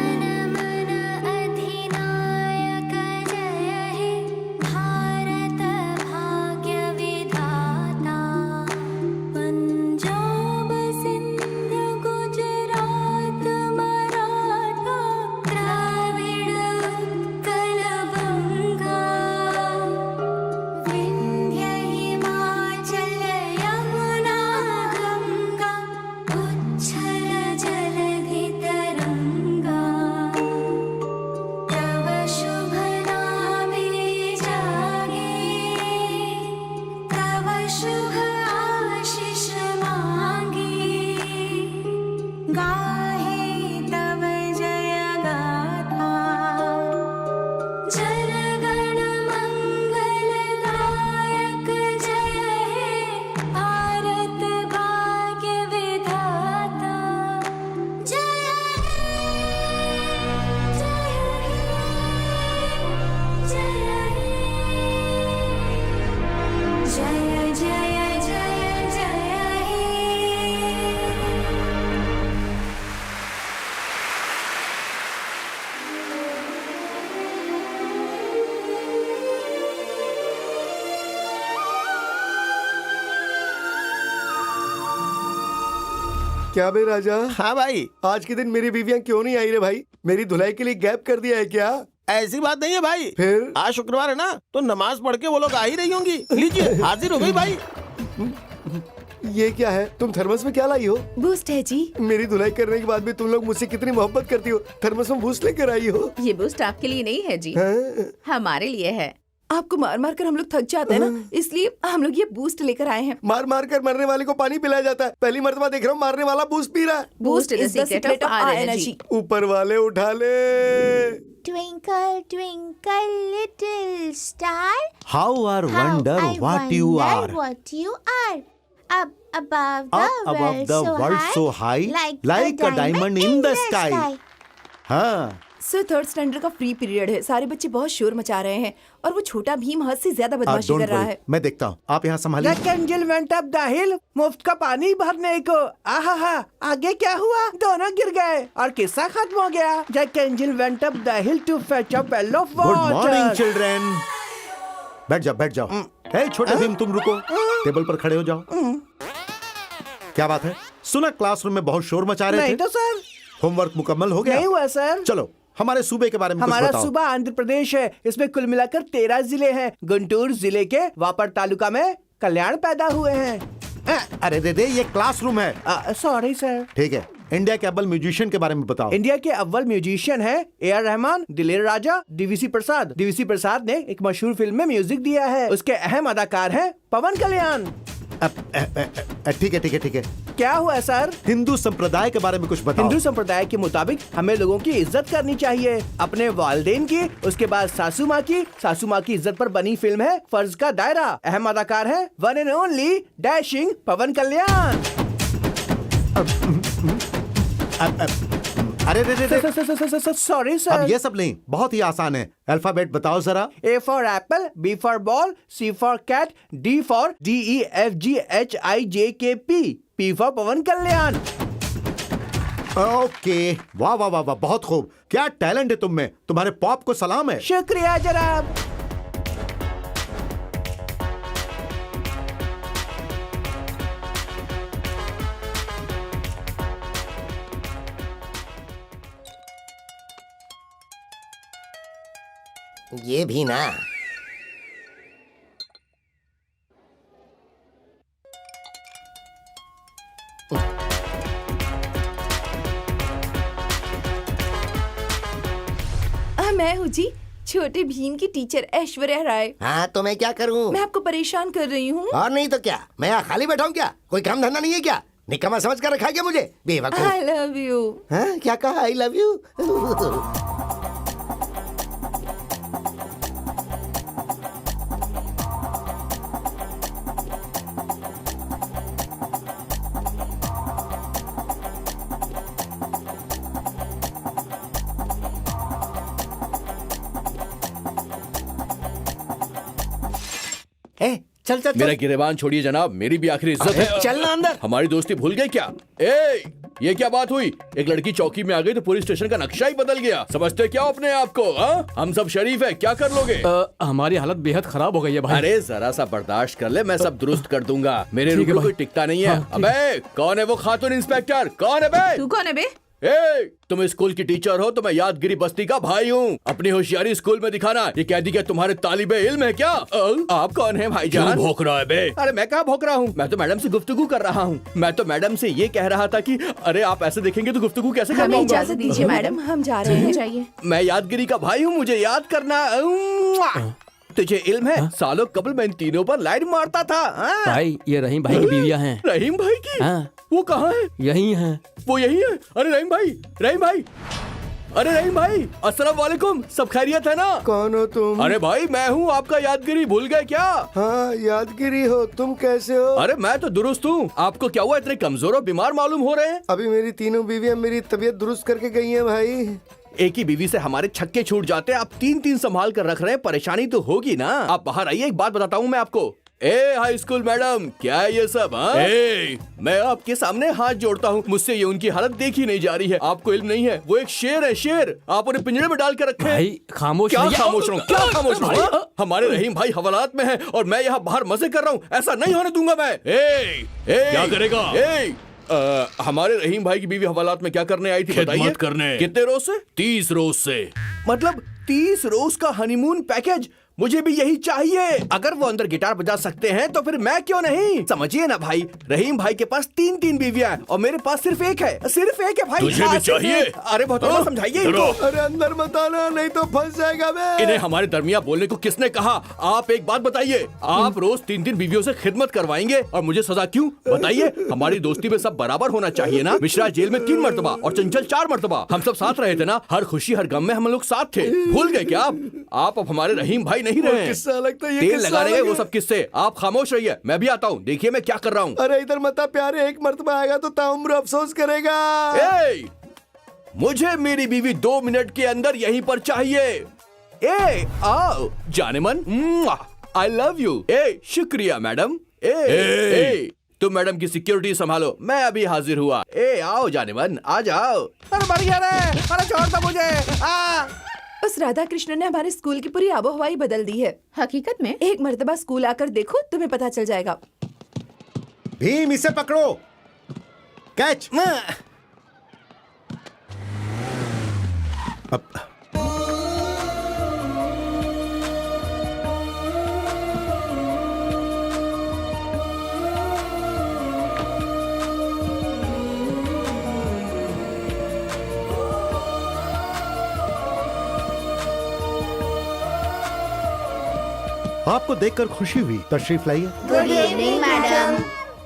क्या बे राजा? हाँ भाई। आज के दिन मेरी बीवियां क्यों नहीं आई रे भाई? मेरी धुलाई के लिए गैप कर दिया है क्या? ऐसी बात नहीं है भाई। फिर आज शुक्रवार है ना, तो नमाज पढ़ के वो लोग आ ही रही होंगी। लीजिए, हाजिर हो गई भाई। ये क्या है? तुम थर्मस में क्या लाई हो? बूस्ट है जी। मेरी धुलाई करने के बाद भी तुम लोग मुझसे कितनी मोहब्बत करती हो। थर्मस में बूस्ट लेकर आई हो। ये बूस्ट आपके लिए नहीं है जी, हमारे लिए है। आपको मार मार कर हम लोग थक जाते हैं ना, इसलिए हम लोग ये बूस्ट लेकर आए हैं। मार मार कर मरने वाले को पानी पिलाया जाता है। पहली मर्तबा देख रहा हूँ मारने वाला बूस्ट पी रहा है। Boost is the secret of our energy. ऊपर वाले उठा ले। Twinkle, twinkle, little star. How are wonder what you are? What you are. Up above the world so high, like a diamond in the sky. हाँ। Sir third standard का free period है। सारे बच्चे बहुत शोर मचा रहे हैं और वो छोटा भीम हद से ज्यादा बदमाशी कर रहा है। मैं देखता हूँ, आप यहाँ संभालिए। Jack and Jill went up the hill, मुफ्त का पानी भरने को। आहा, आगे क्या हुआ? दोनों गिर गए और किस्सा खत्म हो गया। Jack and Jill went up the hill to fetch a pail of water. Good morning children. बैठ जाओ, बैठ जाओ। हे छोटे भीम, तुम रुको, टेबल पर खड़े हो जाओ। क्या बात है? सुना क्लासरूम में बहुत शोर मचा रहे थे। नहीं तो सर। होमवर्क मुकम्मल हो गया? नहीं हुआ सर। चलो हमारे सूबे के बारे में हमारा कुछ बताओ। सूबा आंध्र प्रदेश है। इसमें कुल मिलाकर 13 जिले हैं। गुंटूर जिले के वापर तालुका में कल्याण पैदा हुए हैं। अरे दे ये क्लासरूम है। Sorry sir. ठीक है, इंडिया के अव्वल म्यूजिशियन के बारे में बताओ। इंडिया के अव्वल म्यूजिशियन है AR रहमान, दिलेर राजा, DVC प्रसाद। DVC प्रसाद ने एक मशहूर फिल्म में म्यूजिक दिया है। उसके अहम अदाकार हैं पवन कल्याण। ठीक है, ठीक है, ठीक है। क्या हुआ सर? हिंदू संप्रदाय के बारे में कुछ बताओ। हिंदू संप्रदाय के मुताबिक हमें लोगों की इज्जत करनी चाहिए। अपने वालिदैन की, उसके बाद सासू माँ की इज्जत पर बनी फिल्म है फर्ज का दायरा। अहम अदाकार है वन एंड ओनली डैशिंग पवन कल्याण। अरे सॉरी सर। अब ये सब नहीं, बहुत ही आसान है। अल्फाबेट बताओ जरा। A for apple, B for ball, C for cat, D for DEFGHIJKP, P for Pawan Kalyan. Okay, वाह वाह वाह वाह, बहुत खूब। क्या टैलेंट है तुम में, तुम्हारे पॉप को सलाम है। शुक्रिया जनाब। ये भी ना। मैं हूँ जी, छोटे भीम की टीचर ऐश्वर्या राय। हाँ, तो मैं क्या करूँ? मैं आपको परेशान कर रही हूँ। और नहीं तो क्या, मैं यहाँ खाली बैठा हूँ क्या? कोई काम धंधा नहीं है क्या? निकम्मा समझ कर रखा है क्या मुझे? बेवकूफ। I love you. हाँ, क्या कहा? I love you. चल चल मेरा गिरेबान छोड़िए जनाब, मेरी भी आखिरी इज्जत है। चलना अंदर। हमारी दोस्ती भूल गए क्या? ये क्या बात हुई? एक लड़की चौकी में आ गई तो पुलिस स्टेशन का नक्शा ही बदल गया। समझते क्या अपने आप को? हम सब शरीफ है, क्या कर लोगे? हमारी हालत बेहद खराब हो गई है भाई। अरे जरा सा बर्दाश्त कर ले, मैं सब दुरुस्त कर दूंगा। मेरे रुपये कोई टिकता नहीं है। अबे कौन है वो खातून इंस्पेक्टर? कौन है बे? तू कौन है बे? तुम स्कूल की टीचर हो तो मैं यादगिरी बस्ती का भाई हूँ। अपनी होशियारी स्कूल में दिखाना। ये कैदी क्या तुम्हारे तालिबे इल्म है क्या? आप कौन है भाईजान? भौंक रहा है बे? अरे मैं कहाँ भौंक रहा हूँ, मैं तो मैडम से गुफ्तगू कर रहा हूँ। मैं तो मैडम से ये कह रहा था कि अरे आप ऐसे देखेंगे तो गुफ्तगू कैसे कर हमें पाऊंगा? इजाजत दीजिए मैडम, हम जा रहे हैं। चाहिए। मैं यादगिरी का भाई हूँ, मुझे याद करना। तुझे इल्म है सालों कबल मैं इन तीनों पर लाइन मारता था। भाई ये रहीम भाई की बीवियां हैं। रहीम भाई की? वो कहाँ है? यही हैं। वो यही है? अरे रहीम भाई, रहीम भाई, अरे रहीम भाई, अस्सलाम वालेकुम। सब खैरियत है ना? कौन हो तुम? अरे भाई मैं हूँ आपका यादगिरी, भूल गए क्या? हाँ यादगिरी हो, तुम कैसे हो? अरे मैं तो दुरुस्त हूँ। आपको क्या हुआ, इतने कमजोर और बीमार मालूम हो रहे हैं? अभी मेरी तीनों बीवियां मेरी तबीयत दुरुस्त करके गई हैं भाई। एक ही बीवी से हमारे छक्के छूट जाते हैं, आप तीन तीन संभाल कर रख रहे हैं। परेशानी तो होगी ना। आप बाहर आइए, एक बात बताता हूँ मैं आपको। हाई स्कूल मैडम, क्या है ये सब? मैं आपके सामने हाथ जोड़ता हूँ, मुझसे ये उनकी हालत देखी नहीं जा रही है। आपको इल्म नहीं है, वो एक शेर है, शेर। आप उन्हें पिंजरे में डाल कर रखे हैं। भाई खामोश क्या रहिए। खामोश रहूं? क्या खामोश रहूं? हमारे रहीम भाई हवालात में है और मैं यहाँ बाहर मजे कर रहा हूँ। ऐसा नहीं होने दूंगा मैं। क्या करेगा? हमारे रहीम भाई की बीवी हवालात में क्या करने आई थी बताइए? खिदमत करने। कितने रोज से? 30 रोज से। मतलब 30 रोज का हनीमून पैकेज? मुझे भी यही चाहिए। अगर वो अंदर गिटार बजा सकते हैं तो फिर मैं क्यों नहीं? समझिए ना भाई, रहीम भाई के पास तीन तीन बीवियां हैं और मेरे पास सिर्फ एक है। सिर्फ एक है भाई। तुझे भी हाँ, सिर्फ चाहिए? एक। अरे बहुत समझाइए इनको। अरे अंदर मत आना, नहीं तो फंस जाएगा मैं। इन्हें हमारे दरमियान बोलने को किसने कहा? आप एक बात बताइए, आप रोज तीन तीन बीवियों से खिदमत करवाएंगे और मुझे सजा क्यों? बताइए। हमारी दोस्ती में सब बराबर होना चाहिए ना। मिश्रा जेल में 3 मरतबा और चंचल 4 मरतबा। हम सब साथ रहे थे ना, हर खुशी हर गम में हम लोग साथ थे। भूल गए क्या आप? आप अब हमारे रहीम भाई नहीं रहे। लगता है ये तेल लगाने गए वो सब किससे? आप खामोश रहिए, मैं भी आता हूँ। देखिए मैं क्या कर रहा हूँ। अरे इधर मत आ प्यारे, एक मर्तबा आएगा तो ताउम्र अफसोस करेगा। मुझे मेरी बीवी 2 मिनट के अंदर यहीं पर चाहिए। आओ जानेमन, आई लव यू। शुक्रिया मैडम। तुम मैडम की सिक्योरिटी संभालो, मैं अभी हाजिर हुआ। आओ जानेमन, आ जाओ। अरे मर गया रे, अरे छोड़ दो मुझे। उस राधा कृष्ण ने हमारे स्कूल की पूरी आबोहवा ही बदल दी है। हकीकत में एक मर्तबा स्कूल आकर देखो, तुम्हें पता चल जाएगा। भीम इसे पकड़ो, कैच। आपको देखकर खुशी हुई, तशरीफ लाइए। Good evening madam.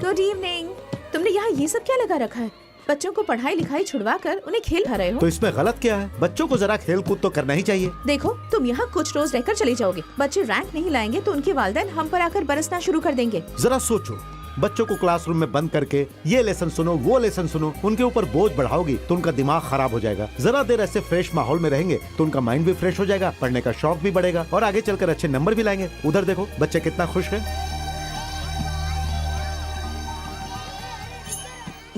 Good evening. तुमने यहाँ ये सब क्या लगा रखा है? बच्चों को पढ़ाई लिखाई छुड़वा कर उन्हें खेल खा रहे हो। तो इसमें गलत क्या है? बच्चों को जरा खेल कूद तो करना ही चाहिए। देखो तुम यहाँ कुछ रोज रहकर चले जाओगे, बच्चे रैंक नहीं लाएंगे तो उनके वालिदैन हम पर आकर बरसना शुरू कर देंगे। जरा सोचो, बच्चों को क्लासरूम में बंद करके ये लेसन सुनो वो लेसन सुनो, उनके ऊपर बोझ बढ़ाओगी तो उनका दिमाग खराब हो जाएगा। जरा देर ऐसे फ्रेश माहौल में रहेंगे तो उनका माइंड भी फ्रेश हो जाएगा, पढ़ने का शौक भी बढ़ेगा और आगे चलकर अच्छे नंबर भी लाएंगे। उधर देखो बच्चे कितना खुश है।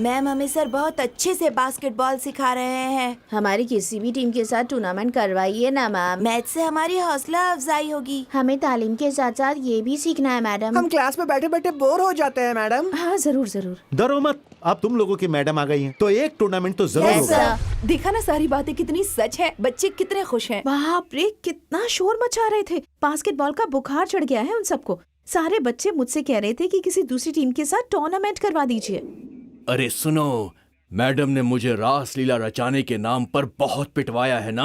मैम हमें सर बहुत अच्छे से बास्केटबॉल सिखा रहे हैं। हमारी किसी भी टीम के साथ टूर्नामेंट करवाइए ना मैम। मैच से हमारी हौसला अफजाई होगी। हमें तालीम के साथ साथ ये भी सीखना है मैडम। हम क्लास में बैठे बैठे बोर हो जाते हैं मैडम। हाँ जरूर जरूर। डरो मत, अब तुम लोगों की मैडम आ गई हैं, तो एक टूर्नामेंट तो जरूर होगा। देखा ना सारी बातें कितनी सच है, बच्चे कितने खुश हैं। बाप रे कितना शोर मचा रहे थे। बास्केटबॉल का बुखार चढ़ गया है उन सबको। सारे बच्चे मुझसे कह रहे थे कि किसी दूसरी टीम के साथ टूर्नामेंट करवा दीजिए। अरे सुनो, मैडम ने मुझे रासलीला रचाने के नाम पर बहुत पिटवाया है ना।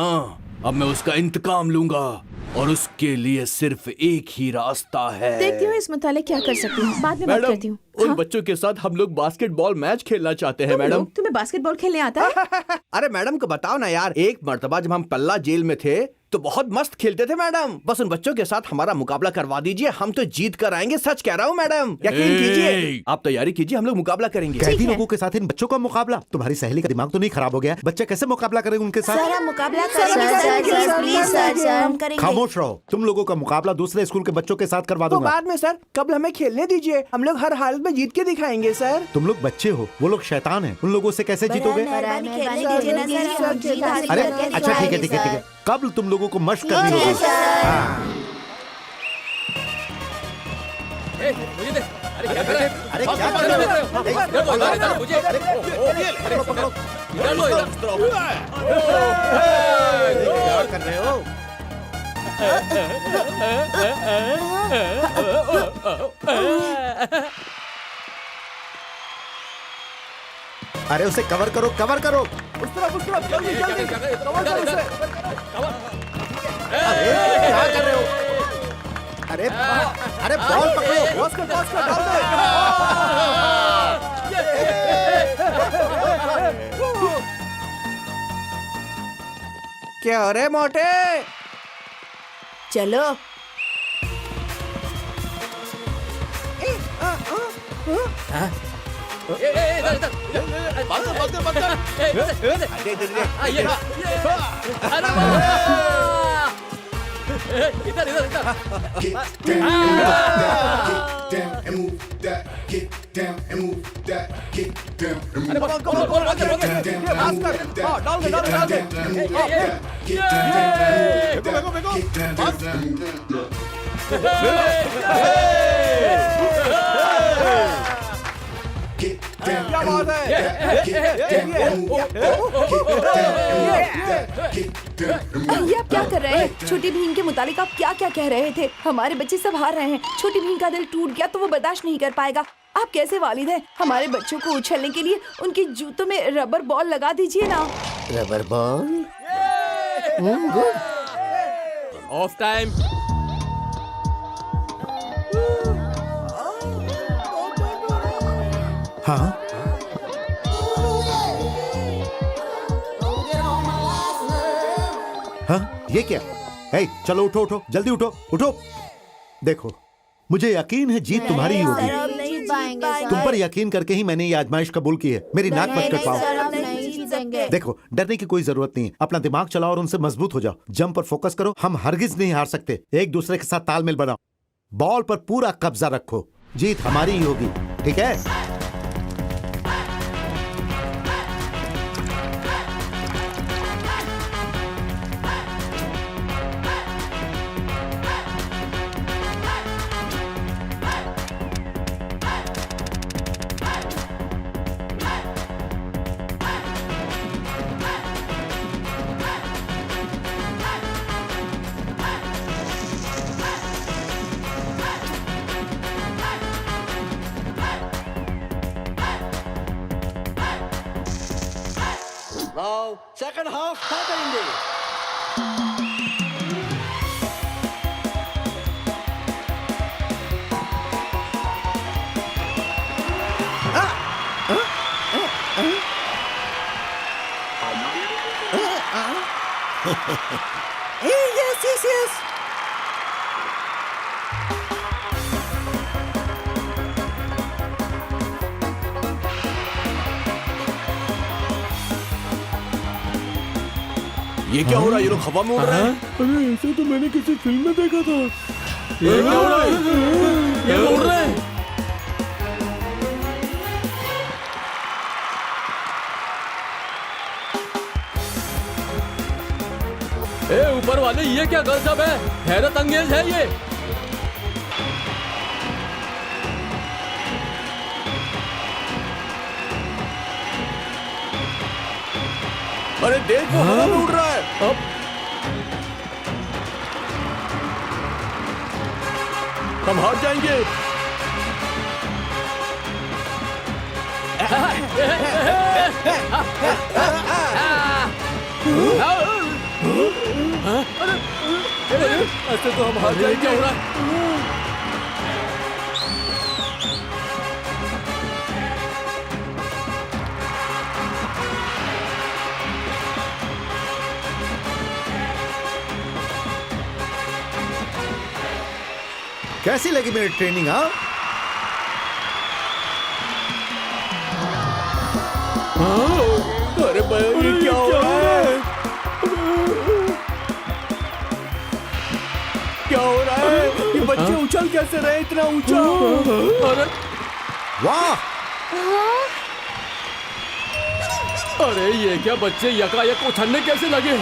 अब मैं उसका इंतकाम लूंगा और उसके लिए सिर्फ एक ही रास्ता है। देखती हूँ इस मुताले क्या कर सकती हूँ, बाद में बात करती हूँ। उन बच्चों के साथ हम लोग बास्केटबॉल मैच खेलना चाहते हैं मैडम। तुम्हें बास्केटबॉल खेलने आता है? अरे मैडम को बताओ ना यार, एक मर्तबा जब हम पल्ला जेल में थे तो बहुत मस्त खेलते थे मैडम। बस उन बच्चों के साथ हमारा मुकाबला करवा दीजिए, हम तो जीत कर आएंगे। सच कह रहा हूँ मैडम, यकीन कीजिए। आप तैयारी कीजिए, हम लोग मुकाबला करेंगे। कैदी लोगों के साथ इन बच्चों का मुकाबला? तुम्हारी सहेली का दिमाग तो नहीं खराब हो गया? बच्चे कैसे मुकाबला करेंगे उनके साथ? सर हम मुकाबला करेंगे। हम करेंगे। खामोश रहो, तुम लोगों का मुकाबला दूसरे स्कूल के बच्चों के साथ करवा तो दूंगा। बाद में सर, कब हमें खेलने दीजिए, हम लोग हर हालत में जीत के दिखाएंगे सर। तुम लोग बच्चे हो, वो लोग शैतान हैं, उन लोगों से कैसे जीतोगे? अरे अच्छा ठीक है ठीक है ठीक है, कब तुम लोगों को मशक करनी होगी। हाँ। मुझे दे। अरे क्या कर रहे हो? अरे क्या कर रहे हो? मुझे पकड़ो। क्या कर रहे हो? अरे उसे कवर करो, कवर करो। उस तरफ जल्दी जल्दी कवर करो उसे। अरे क्या कर रहे हो? अरे अरे बॉल पकड़ो। पास कर डाल दे। क्या रे मोटे? चलो क्या बात है? ये आप क्या कर रहे हैं? छोटी बहन के मुतालिक आप क्या क्या कह रहे थे? हमारे बच्चे सब हार रहे हैं। छोटी बहन का दिल टूट गया तो वो बर्दाश्त नहीं कर पाएगा। आप कैसे वालिद हैं? हमारे बच्चों को उछलने के लिए उनके जूतों में रबर बॉल लगा दीजिए ना। Rubber ball. Of time. हाँ हाँ ये क्या? चलो उठो उठो, जल्दी उठो उठो। देखो मुझे यकीन है जीत तुम्हारी ही होगी। तुम पर यकीन करके ही मैंने ये आजमाइश कबूल की है। मेरी नाक मत कटवाओ। देखो डरने की कोई जरूरत नहीं है, अपना दिमाग चलाओ और उनसे मजबूत हो जाओ। जंप पर फोकस करो, हम हरगिज नहीं हार सकते। एक दूसरे के साथ तालमेल बनाओ, बॉल पर पूरा कब्जा रखो, जीत हमारी ही होगी, ठीक है? सेकंड हाफ स्टार्ट करेंगे। yes. ये क्या हो रहा है? ये लोग हवा में उड़ रहे हैं। अरे ऐसे तो मैंने किसी फिल्म में देखा था। ये क्या हो रहा है? ये लोग उड़ रहे हैं। ए ऊपर वाले, ये क्या गजब है, हैरत अंगेज है ये। अरे देख वो हवा में उड़ रहा है। अब हम हार जाएंगे। ऐसे तो हम हार जाएंगे। कैसी लगी मेरी ट्रेनिंग? हाँ, अरे भाई ये क्या हो रहा है? क्या हो रहा है? ये बच्चे उछल कैसे रहे इतना ऊंचा? अरे वाह! अरे ये क्या, बच्चे यकायक उछलने कैसे लगे?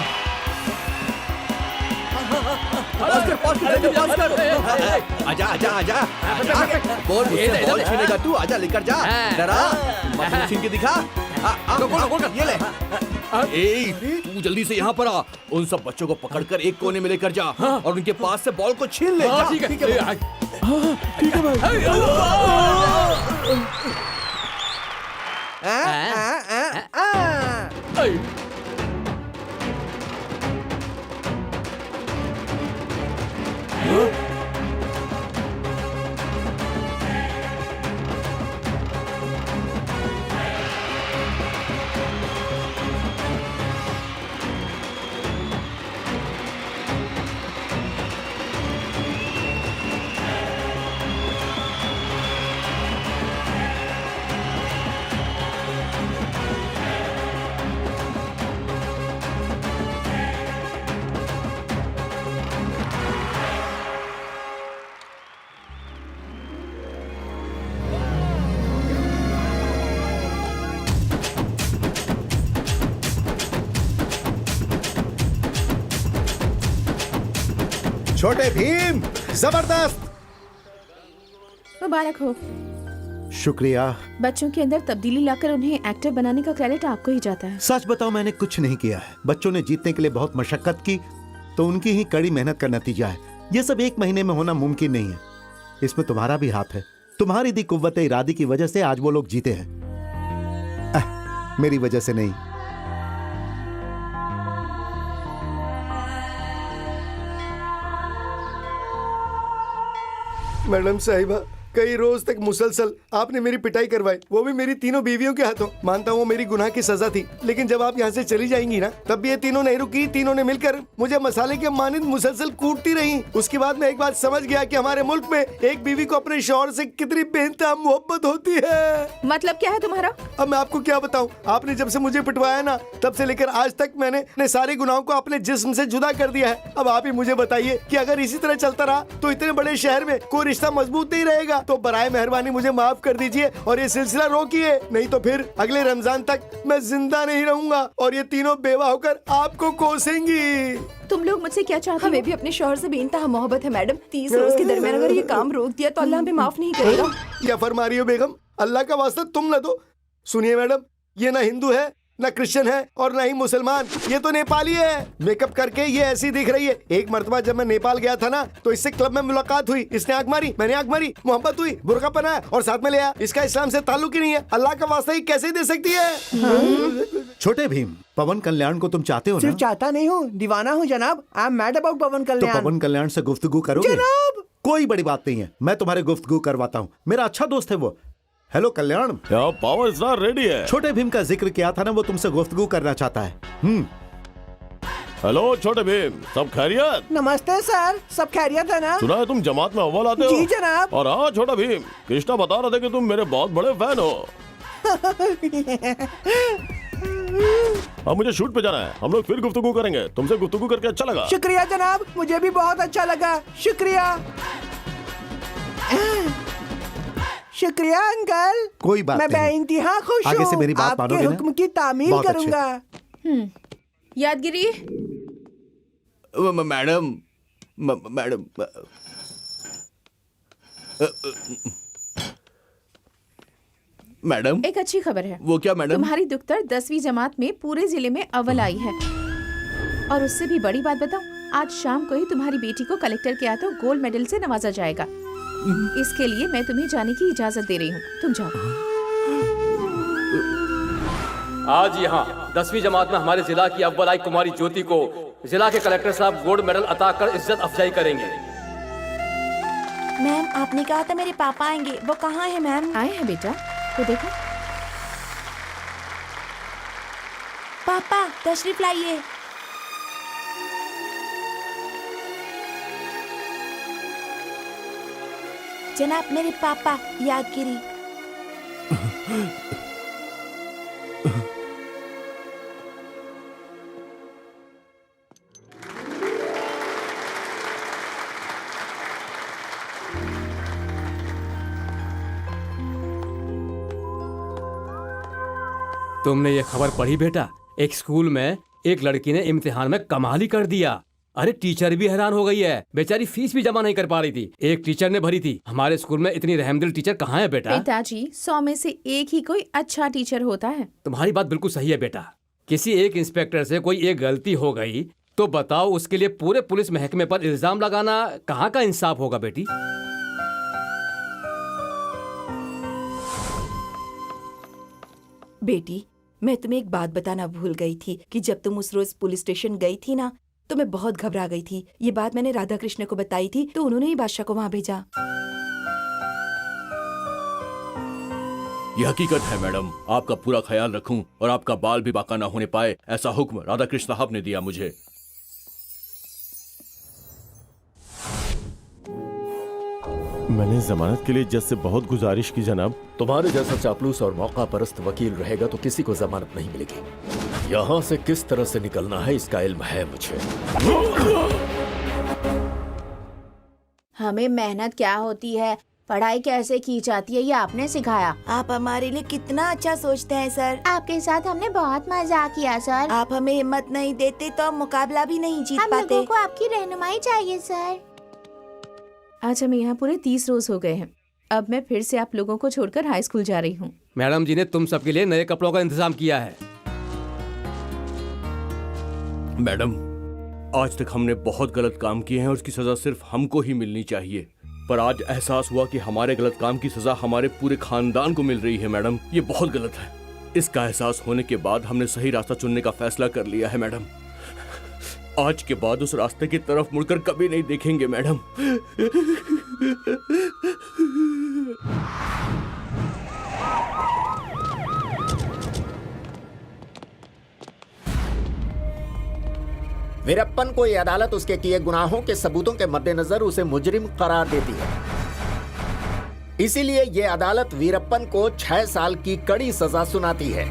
आजा आजा आजा। बॉल बॉल छीनेगा तू, आजा लेकर जा। डरा मत, छीन के दिखा। ये ले। तू जल्दी से यहाँ पर आ, उन सब बच्चों को पकड़कर एक कोने में लेकर जा और उनके पास से बॉल को छीन ले। ठीक है ठीक है भाई। छोटे भीम, जबरदस्त। मुबारक हो। शुक्रिया। बच्चों के अंदर तब्दीली लाकर उन्हें एक्टर बनाने का क्रेडिट आपको ही जाता है। सच बताओ, मैंने कुछ नहीं किया है। बच्चों ने जीतने के लिए बहुत मशक्कत की, तो उनकी ही कड़ी मेहनत का नतीजा है। ये सब एक महीने में होना मुमकिन नहीं है। इसमें तुम्हारा भी हाथ है। तुम्हारी दी कुव्वत इरादी की वजह से आज वो लोग जीते हैं, मेरी वजह से नहीं। मैडम साहिबा, कई रोज तक मुसलसल आपने मेरी पिटाई करवाई, वो भी मेरी तीनों बीवियों के हाथों। मानता हूँ वो मेरी गुनाह की सजा थी, लेकिन जब आप यहाँ से चली जाएंगी ना, तब भी ये तीनों नहीं रुकी। तीनों ने मिलकर मुझे मसाले के मानिंद मुसलसल कूटती रही। उसके बाद मैं एक बात समझ गया कि हमारे मुल्क में एक बीवी को अपने शौहर से कितनी बेइंतहा मोहब्बत होती है। मतलब क्या है तुम्हारा? अब मैं आपको क्या बताऊं, आपने जब से मुझे पिटवाया ना, तब से लेकर आज तक मैंने अपने सारे गुनाहों को अपने जिस्म से जुदा कर दिया है। अब आप ही मुझे बताइए कि अगर इसी तरह चलता रहा तो इतने बड़े शहर में कोई रिश्ता मजबूत नहीं रहेगा। तो बराए मेहरबानी मुझे माफ कर दीजिए और ये सिलसिला रोकिए, नहीं तो फिर अगले रमजान तक मैं जिंदा नहीं रहूंगा और ये तीनों बेवा होकर आपको कोसेंगी। तुम लोग मुझसे क्या चाहते हो? हमें भी अपने शौहर से बेइंतहा मोहब्बत है मैडम। 30 रोज के दरमियान अगर ये काम रोक दिया तो अल्लाह हमें माफ नहीं करेगा। क्या फरमा रही हो बेगम? अल्लाह का वास्ता तुम न दो। सुनिए मैडम, ये ना हिंदू है, ना क्रिश्चियन है और ना ही मुसलमान, ये तो नेपाली है। मेकअप करके ये ऐसी दिख रही है। एक मर्तबा जब मैं नेपाल गया था ना, तो इससे क्लब में मुलाकात हुई। इसने आंख मारी, मैंने आंख मारी, मोहब्बत हुई, बुर्का पहनाया और साथ में ले आया। इसका इस्लाम से ताल्लुक ही नहीं है। अल्लाह का वास्ता ही कैसे दे सकती है? छोटे भीम, पवन कल्याण को तुम चाहते हो ना? सिर्फ चाहता नहीं हूँ, दीवाना हूँ जनाब। आई एम मैड अबाउट पवन तो कल्याण। पवन कल्याण से गुफ्तगू करोगे? जनाब! कोई बड़ी बात नहीं है, मैं तुम्हारे गुफ्तगू करवाता हूँ। मेरा अच्छा दोस्त है वो। हेलो कल्याण। क्या पावर स्टार रेडी है? छोटे भीम का जिक्र किया था ना, वो तुमसे गुफ्तगू करना चाहता है। हेलो छोटे भीम, सब खैरियत? नमस्ते सर, सब खैरियत है ना? सुना है तुम जमात में अव्वल आते हो? जी जनाब। और हाँ छोटा भीम, कृष्णा बता रहे थे कि तुम मेरे बहुत बड़े फैन हो। अब मुझे शूट पे जाना है, हम लोग फिर गुफ्तगू करेंगे। तुमसे गुफ्तगू करके अच्छा लगा। शुक्रिया जनाब, मुझे भी बहुत अच्छा लगा। शुक्रिया शुक्रिया अंकल। कोई बात मैं नहीं। बेइंतहा खुश हूँ। आगे से मेरी बात आपके मानोगे ना? हुक्म की तामील बहुत अच्छे। करूंगा। यादगिरी, मैडम मैडम मैडम एक अच्छी खबर है। वो क्या मैडम? तुम्हारी दुख्तर 10वीं जमात में पूरे जिले में अव्वल आई है। और उससे भी बड़ी बात बताऊं, आज शाम को ही तुम्हारी बेटी को कलेक्टर के हाथों गोल्ड मेडल से नवाजा जाएगा। इसके लिए मैं तुम्हें जाने की इजाजत दे रही हूँ, तुम जाओ। आज यहाँ 10वीं जमात में हमारे जिला की अव्वल आई कुमारी ज्योति को जिला के कलेक्टर साहब गोल्ड मेडल अता कर इज्जत अफजाई करेंगे। मैम, आपने कहा था मेरे पापा आएंगे, वो कहाँ है मैम? आए हैं बेटा, तो देखो। पापा तशरीफ लाइए। जनाब मेरे पापा यादगिरी। तुमने ये खबर पढ़ी बेटा? एक स्कूल में एक लड़की ने इम्तिहान में कमाल ही कर दिया। अरे टीचर भी हैरान हो गई है, बेचारी फीस भी जमा नहीं कर पा रही थी, एक टीचर ने भरी थी। हमारे स्कूल में इतनी रहमदिल टीचर कहाँ है बेटा? पिताजी, 100 में से एक ही कोई अच्छा टीचर होता है। तुम्हारी बात बिल्कुल सही है बेटा। किसी एक इंस्पेक्टर से कोई एक गलती हो गई तो बताओ, उसके लिए पूरे पुलिस महकमे पर इल्जाम लगाना कहाँ का इंसाफ होगा बेटी? बेटी, मैं तुम्हें एक बात बताना भूल गई थी कि जब तुम उस रोज पुलिस स्टेशन गई थी ना, तो मैं बहुत घबरा गई थी। ये बात मैंने राधा कृष्ण को बताई थी, तो उन्होंने ही बादशाह को वहाँ भेजा। ये हकीकत है मैडम, आपका पूरा ख्याल रखूं और आपका बाल भी बाका ना होने पाए, ऐसा हुक्म राधा कृष्ण साहब ने दिया मुझे। मैंने जमानत के लिए जज से बहुत गुजारिश की जनाब। तुम्हारे जैसा चापलूस और मौका परस्त वकील रहेगा तो किसी को जमानत नहीं मिलेगी। यहाँ से किस तरह से निकलना है इसका इल्म है मुझे। हमें मेहनत क्या होती है, पढ़ाई कैसे की जाती है, ये आपने सिखाया। आप हमारे लिए कितना अच्छा सोचते हैं सर। आपके साथ हमने बहुत मजा किया सर। आप हमें हिम्मत नहीं देते तो हम मुकाबला भी नहीं जीत हम पाते। लोगों को आपकी रहनुमाई चाहिए सर। आज हमें यहाँ पूरे 30 रोज हो गए हैं। अब मैं फिर से आप लोगों को छोड़कर हाई स्कूल जा रही हूँ। मैडम जी ने तुम सबके लिए नए कपड़ों का इंतजाम किया है। मैडम, आज तक हमने बहुत गलत काम किए हैं और उसकी सजा सिर्फ हमको ही मिलनी चाहिए, पर आज एहसास हुआ कि हमारे गलत काम की सजा हमारे पूरे खानदान को मिल रही है। मैडम, ये बहुत गलत है। इसका एहसास होने के बाद हमने सही रास्ता चुनने का फैसला कर लिया है मैडम। आज के बाद उस रास्ते की तरफ मुड़कर कभी नहीं देखेंगे मैडम। वीरप्पन को ये अदालत उसके किए गुनाहों के सबूतों के मद्देनजर उसे मुजरिम करार देती है। इसीलिए ये अदालत वीरप्पन को 6 साल की कड़ी सजा सुनाती है।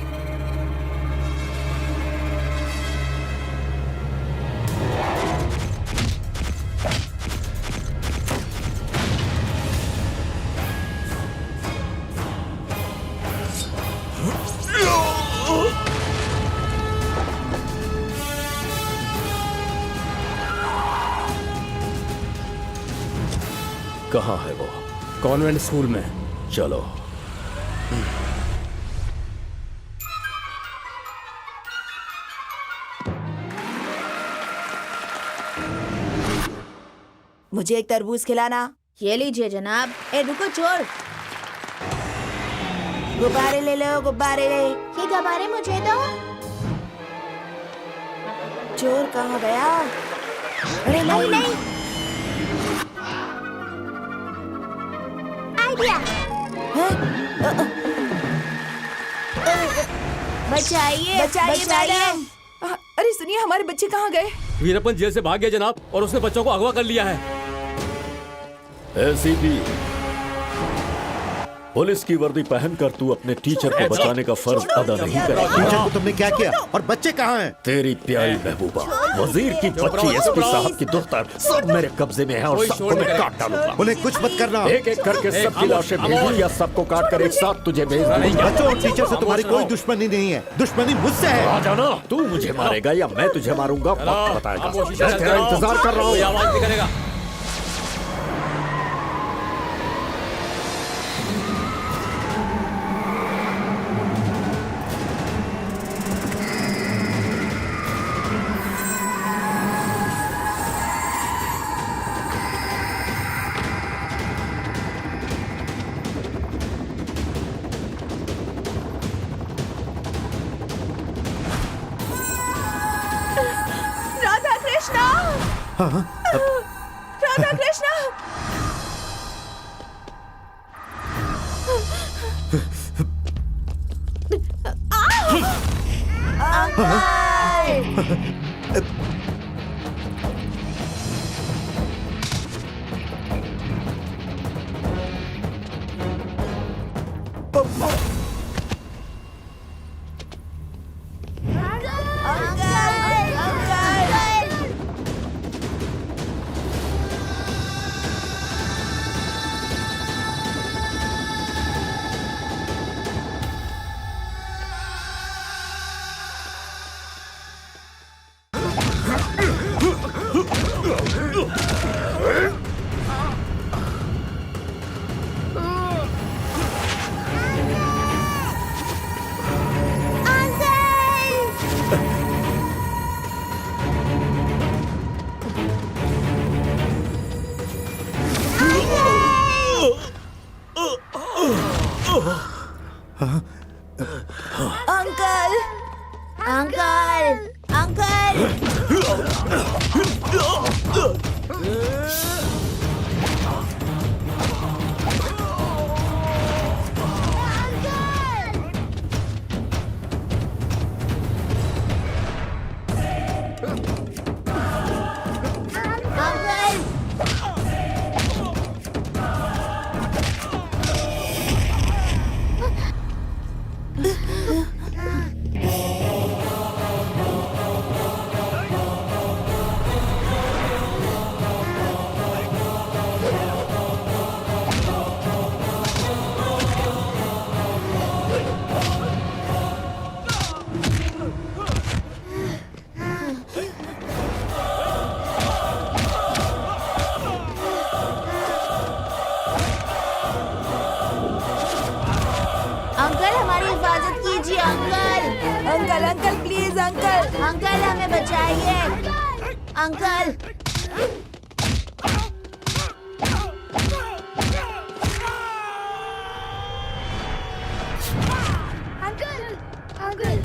कहाँ है वो? कॉन्वेंट स्कूल में। चलो। मुझे एक तरबूज खिलाना। ये लीजिए जनाब। ए रुको चोर। गुब्बारे ले लो, गुब्बारे। ये गुब्बारे मुझे दो। चोर कहाँ गया? अरे नहीं नहीं। आइडिया। बचाइए बचाइए मैडम। अरे सुनिए, हमारे बच्चे कहाँ गए? वीरप्पन जेल से भाग गया जनाब, और उसने बच्चों को अगवा कर लिया है। एसीपी, पुलिस की वर्दी पहनकर तू अपने टीचर को बचाने का फर्ज अदा नहीं करेगा। टीचर को तुमने क्या किया और बच्चे कहाँ हैं? तेरी प्यारी महबूबा, वजीर की बच्ची, एसपी साहब की दुख्तर, सब मेरे कब्जे में है और सबको मैं काट डालूंगा। उन्हें कुछ मत करना। एक एक करके सबकी लाशें भेजूं या सबको काट कर एक साथ तुझे भेज दूं। बच्चों और टीचर से तुम्हारी कोई दुश्मनी नहीं है, दुश्मनी मुझसे है। आ जाना, तू मुझे मारेगा या मैं तुझे मारूंगा, वक्त बताएगा। मैं तेरा इंतजार कर रहा हूँ। आवाज नहीं करेगा। Radha Krishna, Radha Krishna. Uncle, uncle, uncle. Uncle, हमारी हिफाजत कीजिए uncle. Uncle, uncle please uncle. Uncle, हमें बचाइए अंकल। Uncle, uncle.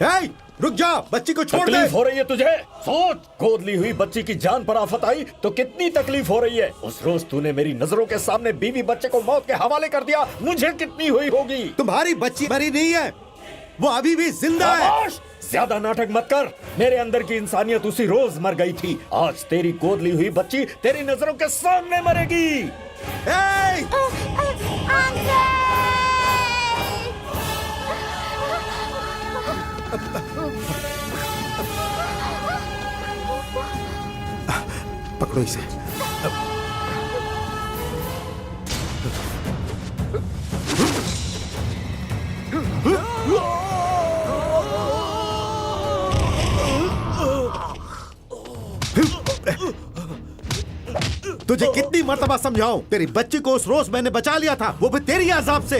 हे, रुक जा, बच्ची को छोड़ दे। तकलीफ हो रही है तुझे? सोच, गोद ली हुई बच्ची की जान पर आफत आई तो कितनी तकलीफ हो रही है। उस रोज तूने मेरी नजरों के सामने बीवी बच्चे को मौत के हवाले कर दिया, मुझे कितनी हुई होगी। तुम्हारी बच्ची मरी नहीं है, वो अभी भी जिंदा है। खामोश! ज्यादा नाटक मत कर। मेरे अंदर की इंसानियत उसी रोज मर गई थी। आज तेरी गोद ली हुई बच्ची तेरी नजरों के सामने मरेगी। हे! पकड़ो इसे। तुझे कितनी मर्तबा समझाऊं? तेरी बच्ची को उस रोज मैंने बचा लिया था, वो भी तेरी अजाब से।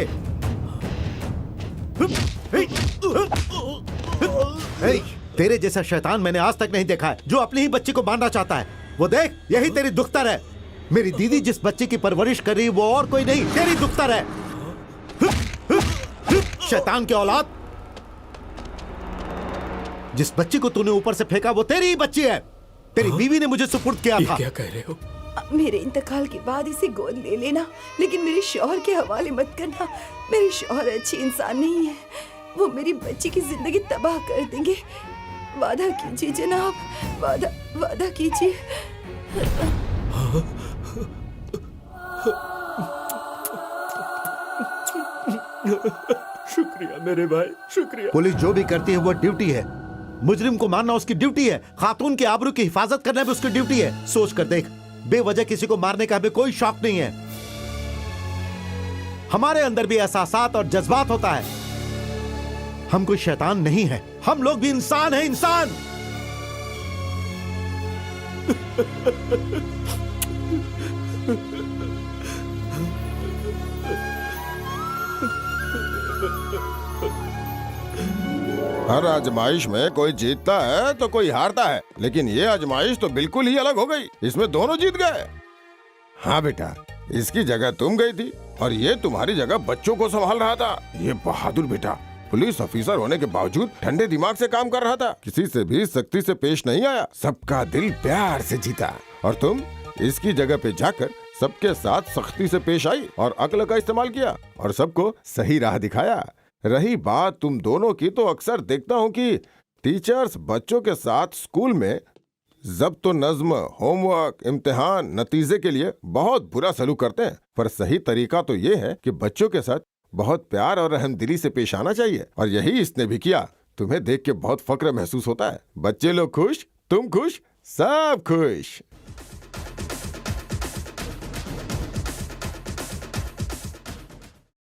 तेरे जैसा शैतान मैंने आज तक नहीं देखा है, जो अपनी ही बच्ची को मारना चाहता है। वो देख, यही तेरी दुख्तर है। मेरी दीदी जिस बच्चे की परवरिश कर रही है, वो और कोई नहीं, तेरी दुख्तर है। शैतान की औलाद, जिस बच्ची को तूने ऊपर से फेंका वो तेरी ही बच्ची है। तेरी बीवी ने मुझे सुपुर्द किया था। क्या कह रहे हो? मेरे इंतकाल के बाद इसे गोद ले लेना, लेकिन मेरे शौहर के हवाले मत करना। मेरे शौहर अच्छे इंसान नहीं है, वो मेरी बच्ची की जिंदगी तबाह कर देंगे। वादा कीजिए जनाब, वादा कीजिए। शुक्रिया मेरे भाई, शुक्रिया। पुलिस जो भी करती है वो ड्यूटी है। मुजरिम को मारना उसकी ड्यूटी है, खातून की आबरू की हिफाजत करना भी उसकी ड्यूटी है। सोच कर देख, बेवजह किसी को मारने का हमें कोई शौक नहीं है। हमारे अंदर भी एहसासात और जज्बात होता है। हम कोई शैतान नहीं है, हम लोग भी इंसान हैं, इंसान। हर आजमाइश में कोई जीतता है तो कोई हारता है, लेकिन ये आजमाइश तो बिल्कुल ही अलग हो गई। इसमें दोनों जीत गए। हाँ बेटा, इसकी जगह तुम गई थी और ये तुम्हारी जगह बच्चों को संभाल रहा था। ये बहादुर बेटा पुलिस ऑफिसर होने के बावजूद ठंडे दिमाग से काम कर रहा था, किसी से भी सख्ती से पेश नहीं आया, सबका दिल प्यार से जीता। और तुम इसकी जगह पे जाकर सबके साथ सख्ती से पेश आई और अक्ल का इस्तेमाल किया और सबको सही राह दिखाया। रही बात तुम दोनों की, तो अक्सर देखता हूँ कि टीचर्स बच्चों के साथ स्कूल में ज़ब्त व नज़्म, होमवर्क, इम्तिहान, नतीजे के लिए बहुत बुरा सलूक करते हैं। पर सही तरीका तो ये है कि बच्चों के साथ बहुत प्यार और रहमदिली से पेश आना चाहिए, और यही इसने भी किया। तुम्हें देख के बहुत फक्र महसूस होता है। बच्चे लोग खुश, तुम खुश, सब खुश।